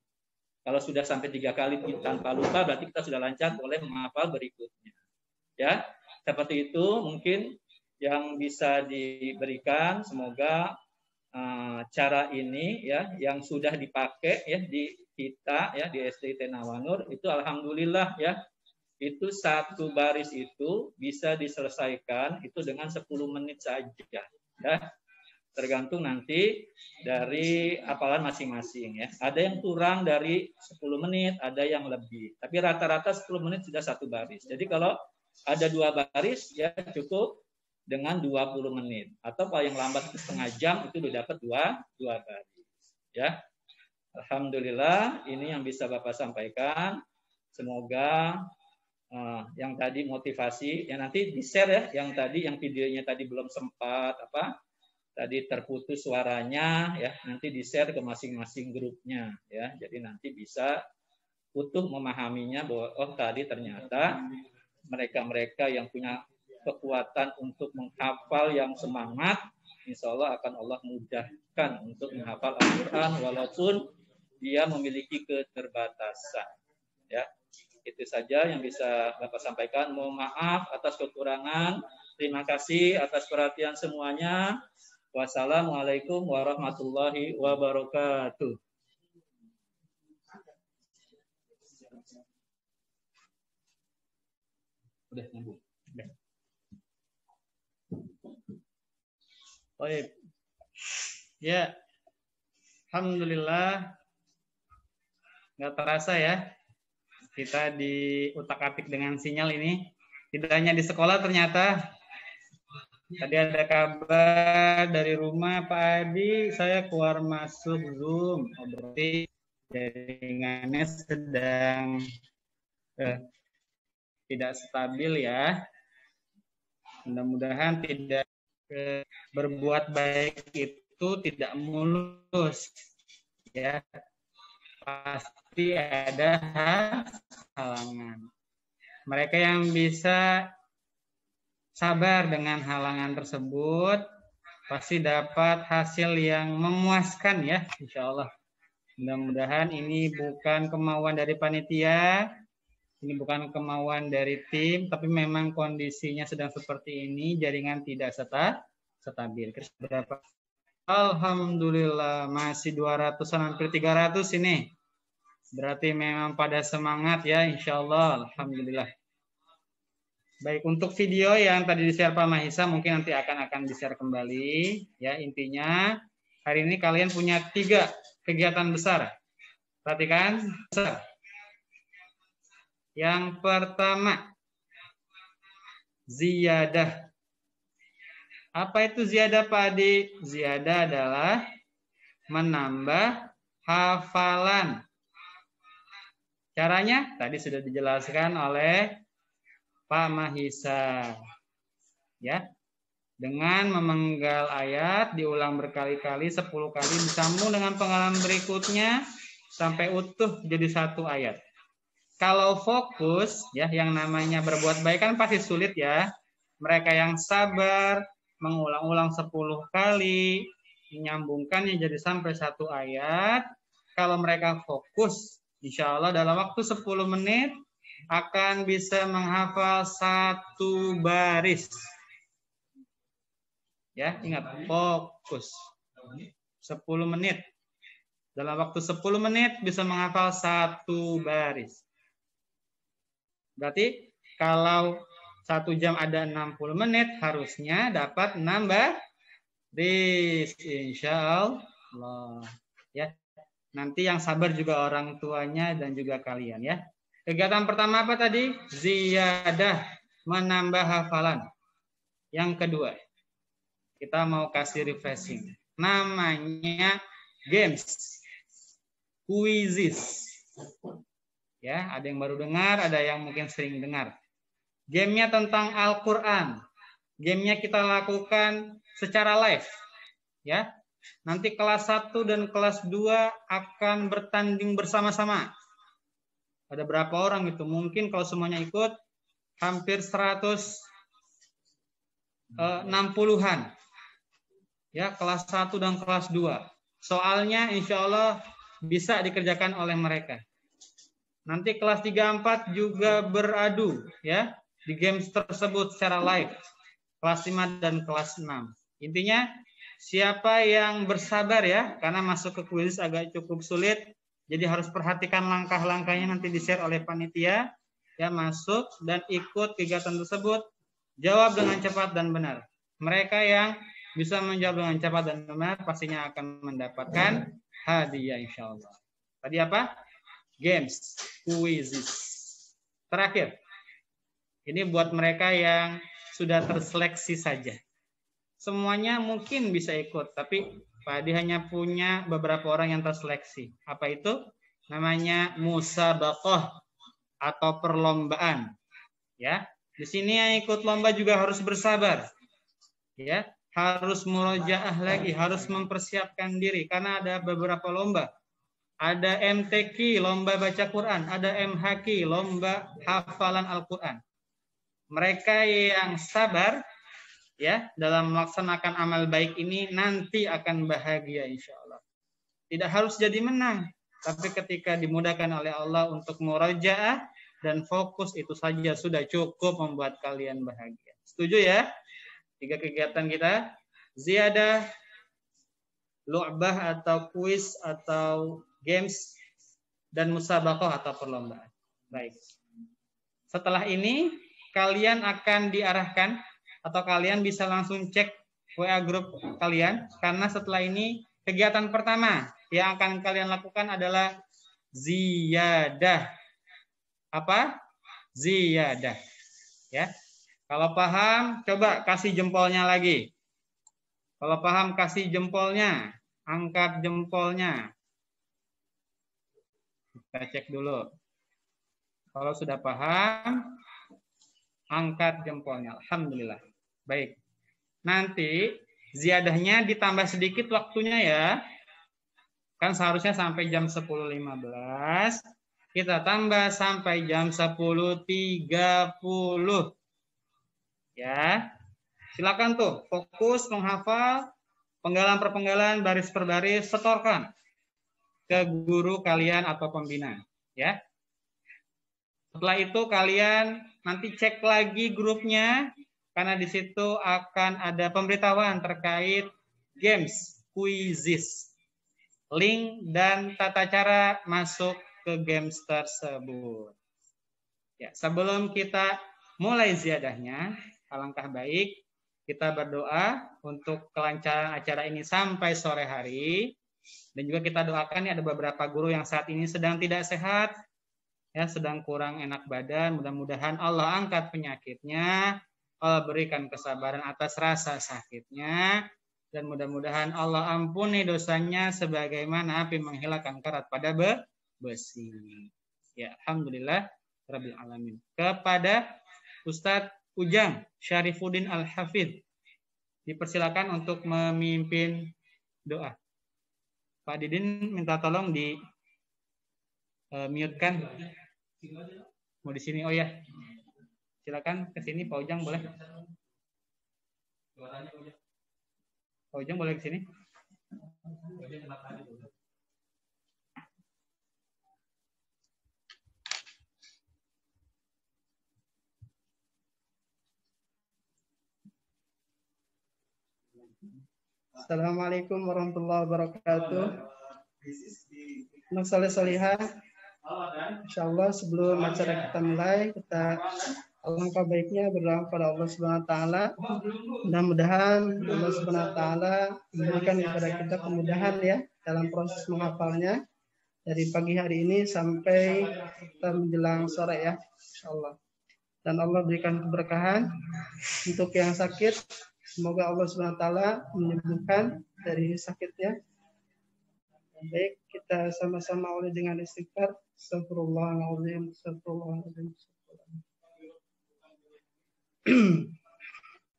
Kalau sudah sampai 3 kali tanpa lupa, berarti kita sudah lancar boleh menghafal berikutnya. Ya. Seperti itu mungkin yang bisa diberikan. Semoga cara ini ya yang sudah dipakai ya di kita ya di SDIT Nawanur itu alhamdulillah ya, itu satu baris itu bisa diselesaikan itu dengan 10 menit saja ya. Tergantung nanti dari hafalan masing-masing ya. Ada yang kurang dari 10 menit, ada yang lebih. Tapi rata-rata 10 menit sudah satu baris. Jadi kalau ada 2 baris ya cukup dengan 20 menit. Atau paling lambat setengah jam itu sudah dapat 2 baris. Ya. Alhamdulillah ini yang bisa Bapak sampaikan. Semoga yang tadi motivasi, yang nanti di-share ya, yang videonya tadi belum sempat tadi terputus suaranya ya, nanti di-share ke masing-masing grupnya ya. Jadi nanti bisa utuh memahaminya bahwa oh tadi ternyata mereka-mereka yang punya kekuatan untuk menghafal yang semangat, insya Allah akan Allah mudahkan untuk menghafal Al-Quran walaupun dia memiliki keterbatasan ya. Itu saja yang bisa Bapak sampaikan. Mohon maaf atas kekurangan. Terima kasih atas perhatian semuanya. Wassalamualaikum warahmatullahi wabarakatuh. Udah nyambung. Baik. Ya. Alhamdulillah. Nggak terasa ya. Kita diutak-atik dengan sinyal ini. Tidak hanya di sekolah ternyata. Tadi ada kabar dari rumah Pak Adi, saya keluar masuk Zoom. Oh, berarti jaringannya sedang tidak stabil ya. Mudah-mudahan tidak berbuat baik itu tidak mulus ya. Pasti ada halangan. Mereka yang bisa sabar dengan halangan tersebut pasti dapat hasil yang memuaskan ya, insya Allah. Mudah-mudahan ini bukan kemauan dari panitia, ini bukan kemauan dari tim, tapi memang kondisinya sedang seperti ini, jaringan tidak stabil. Berapa? Alhamdulillah masih 200-an, hampir 300 ini. Berarti memang pada semangat ya, insya Allah. Alhamdulillah. Baik, untuk video yang tadi di-share Pak Mahisa mungkin nanti akan di-share kembali. Ya, intinya hari ini kalian punya 3 kegiatan besar. Perhatikan, besar. Yang pertama, ziyadah. Apa itu ziyadah Pak Adi? Ziyadah adalah menambah hafalan. Caranya tadi sudah dijelaskan oleh Pak Mahisa. Ya. Dengan memenggal ayat diulang berkali-kali, 10 kali disambung dengan pengalaman berikutnya sampai utuh jadi 1 ayat. Kalau fokus ya yang namanya berbuat baik kan pasti sulit ya. Mereka yang sabar mengulang-ulang 10 kali, menyambungkannya jadi sampai 1 ayat. Kalau mereka fokus, insya Allah dalam waktu 10 menit akan bisa menghafal 1 baris. Ya, ingat, fokus. 10 menit. Dalam waktu 10 menit bisa menghafal 1 baris. Berarti kalau 1 jam ada 60 menit, harusnya dapat 6 baris. Insya Allah. Ya. Nanti yang sabar juga orang tuanya dan juga kalian ya. Kegiatan pertama apa tadi? Ziyadah, menambah hafalan. Yang kedua, kita mau kasih refreshing. Namanya games. Quizzes. Ya, ada yang baru dengar, ada yang mungkin sering dengar. Gamenya tentang Al-Quran. Gamenya kita lakukan secara live. Ya, nanti kelas 1 dan kelas 2 akan bertanding bersama-sama. Ada berapa orang itu? Mungkin kalau semuanya ikut, hampir 160-an. Ya, kelas 1 dan kelas 2. Soalnya insya Allah bisa dikerjakan oleh mereka. Nanti kelas 3-4 juga beradu ya di games tersebut secara live. Kelas 5 dan kelas 6. Intinya siapa yang bersabar ya, karena masuk ke kuis agak cukup sulit. Jadi harus perhatikan langkah-langkahnya nanti di-share oleh panitia. Ya, masuk dan ikut kegiatan tersebut. Jawab dengan cepat dan benar. Mereka yang bisa menjawab dengan cepat dan benar pastinya akan mendapatkan hadiah insya Allah. Tadi apa? Games, quizzes. Terakhir, ini buat mereka yang sudah terseleksi saja. Semuanya mungkin bisa ikut, tapi Pak Adi hanya punya beberapa orang yang terseleksi. Apa itu? Namanya musabaqah atau perlombaan. Ya, di sini yang ikut lomba juga harus bersabar. Ya, harus murojaah lagi, harus mempersiapkan diri karena ada beberapa lomba. Ada MTQ, lomba baca Quran, ada MHQ, lomba hafalan Al-Quran. Mereka yang sabar ya dalam melaksanakan amal baik ini nanti akan bahagia insya Allah. Tidak harus jadi menang, tapi ketika dimudahkan oleh Allah untuk murojaah dan fokus itu saja sudah cukup membuat kalian bahagia. Setuju ya? 3 kegiatan kita, ziyadah, lu'bah atau kuis atau games, dan musabaqah atau perlombaan. Baik. Setelah ini, kalian akan diarahkan atau kalian bisa langsung cek WA grup kalian, karena setelah ini kegiatan pertama yang akan kalian lakukan adalah ziyadah. Apa? Ziyadah. Ya. Kalau paham, coba kasih jempolnya lagi. Kalau paham, kasih jempolnya. Angkat jempolnya. Kita cek dulu. Kalau sudah paham, angkat jempolnya. Alhamdulillah. Baik. Nanti, ziyadahnya ditambah sedikit waktunya ya. Kan seharusnya sampai jam 10.15. Kita tambah sampai jam 10.30. Ya, silakan tuh fokus menghafal penggalan per penggalan, baris per baris, setorkan ke guru kalian atau pembina. Ya, setelah itu kalian nanti cek lagi grupnya karena di situ akan ada pemberitahuan terkait games, quizzes, link dan tata cara masuk ke games tersebut. Ya, sebelum kita mulai ziyadahnya, alangkah baik kita berdoa untuk kelancaran acara ini sampai sore hari. Dan juga kita doakan nih ada beberapa guru yang saat ini sedang tidak sehat, ya sedang kurang enak badan. Mudah-mudahan Allah angkat penyakitnya, Allah berikan kesabaran atas rasa sakitnya, dan mudah-mudahan Allah ampuni dosanya sebagaimana api menghilangkan karat pada besi. Ya, alhamdulillah rabbil alamin. Kepada Ustadz Ujang Syarifuddin Al-Hafidh dipersilakan untuk memimpin doa. Pak Didin minta tolong di mute-kan. Mau di sini? Oh ya. Silakan ke sini Pak Ujang boleh. Pak Ujang boleh ke sini. Assalamualaikum warahmatullahi wabarakatuh. Anak saleh salihah, insyaallah sebelum acara kita mulai, kita alangkah baiknya berdoa kepada Allah Subhanahu wa taala. Mudah-mudahan Allah Subhanahu wa taala memberikan kepada kita kemudahan ya dalam proses menghafalnya dari pagi hari ini sampai kita menjelang sore ya, insyaallah. Dan Allah berikan keberkahan untuk yang sakit. Semoga Allah Subhanahu wa taala menyembuhkan dari sakitnya. Baik, kita sama-sama oleh dengan istighfar. Astagfirullahaladzim, astagfirullahaladzim.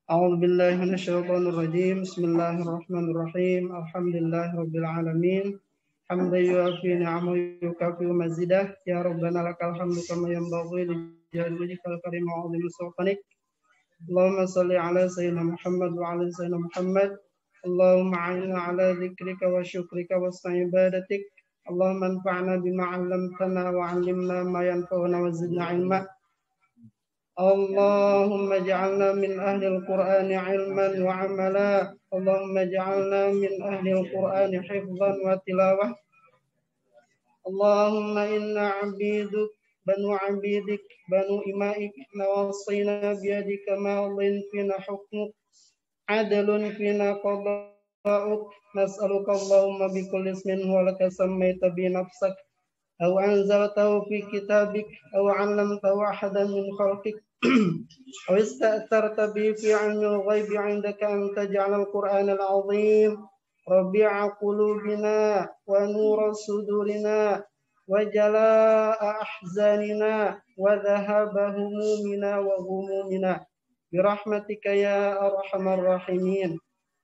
A'udzu billahi minasyaitonir rajim. Bismillahirrahmanirrahim. Alhamdulillahirabbil alamin. Hamdan yuafi ni'amahu yukafi mazidah. Ya Rabbana lakal hamdu kama yanbaghi li jalali wajhikal karim wa 'azimi sultanik. Allahumma salli ala sayyidina Muhammad wa ala sayyidina Muhammad. Allahumma a'inna ala dzikrika wa syukrika wa ibadatik. Allahumma anfa'na bima 'allamtana wa 'allimna ma yanfa'una wa zidna 'ilma. Allahumma ij'alna min ahli al-Qur'ani 'ilman wa 'amala. Allahumma ij'alna min ahli al-Qur'ani hifdhan wa tilawah. Allahumma inna 'abiduk بنو عبيدك بنو إمائك نواصينا بيدك ماض فينا حكمك عدل فينا قضاؤك نسألك اللهم بكل اسم هو لك سميت بنفسك أو أنزلته في كتابك أو علمته أحدا من خلقك أو استأثرت به في علم الغيب عندك أن تجعل القرآن العظيم ربيع قلوبنا ونور صدورنا وجلاء أحزاننا وذهاب همومنا وغمومنا برحمتك يا أرحم الراحمين.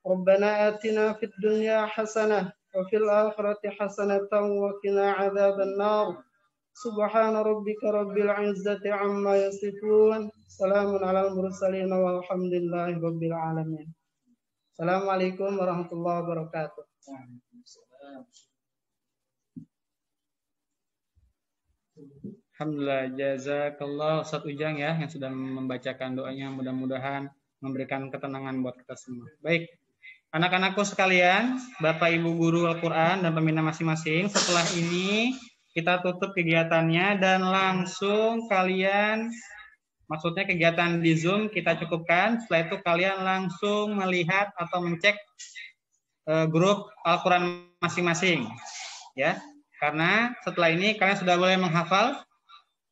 ربنا آتنا في الدنيا حسنة وفي الآخرة حسنة وقنا عذاب النار. سبحان ربك رب العزة عما يصفون سلام على المرسلين والحمد لله رب العالمين. السلام عليكم ورحمة الله وبركاته. Alhamdulillah, jazakallah Ustaz Ujang ya yang sudah membacakan doanya, mudah-mudahan memberikan ketenangan buat kita semua. Baik, anak-anakku sekalian, Bapak Ibu guru Al-Quran dan pembina masing-masing, setelah ini kita tutup kegiatannya dan langsung kalian, maksudnya kegiatan di Zoom kita cukupkan, setelah itu kalian langsung melihat atau mencek grup Al-Quran masing-masing ya, karena setelah ini kalian sudah boleh menghafal.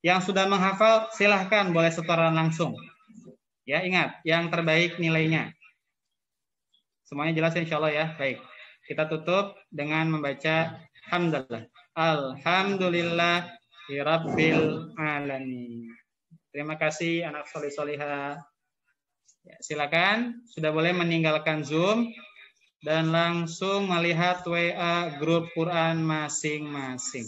Yang sudah menghafal silahkan boleh setoran langsung. Ya, ingat, yang terbaik nilainya. Semuanya jelas insya Allah ya. Baik, kita tutup dengan membaca Alhamdulillah. Alhamdulillahirabbil alamin. Terima kasih anak soleh-solihah. Ya, silakan, sudah boleh meninggalkan Zoom dan langsung melihat WA grup Quran masing-masing.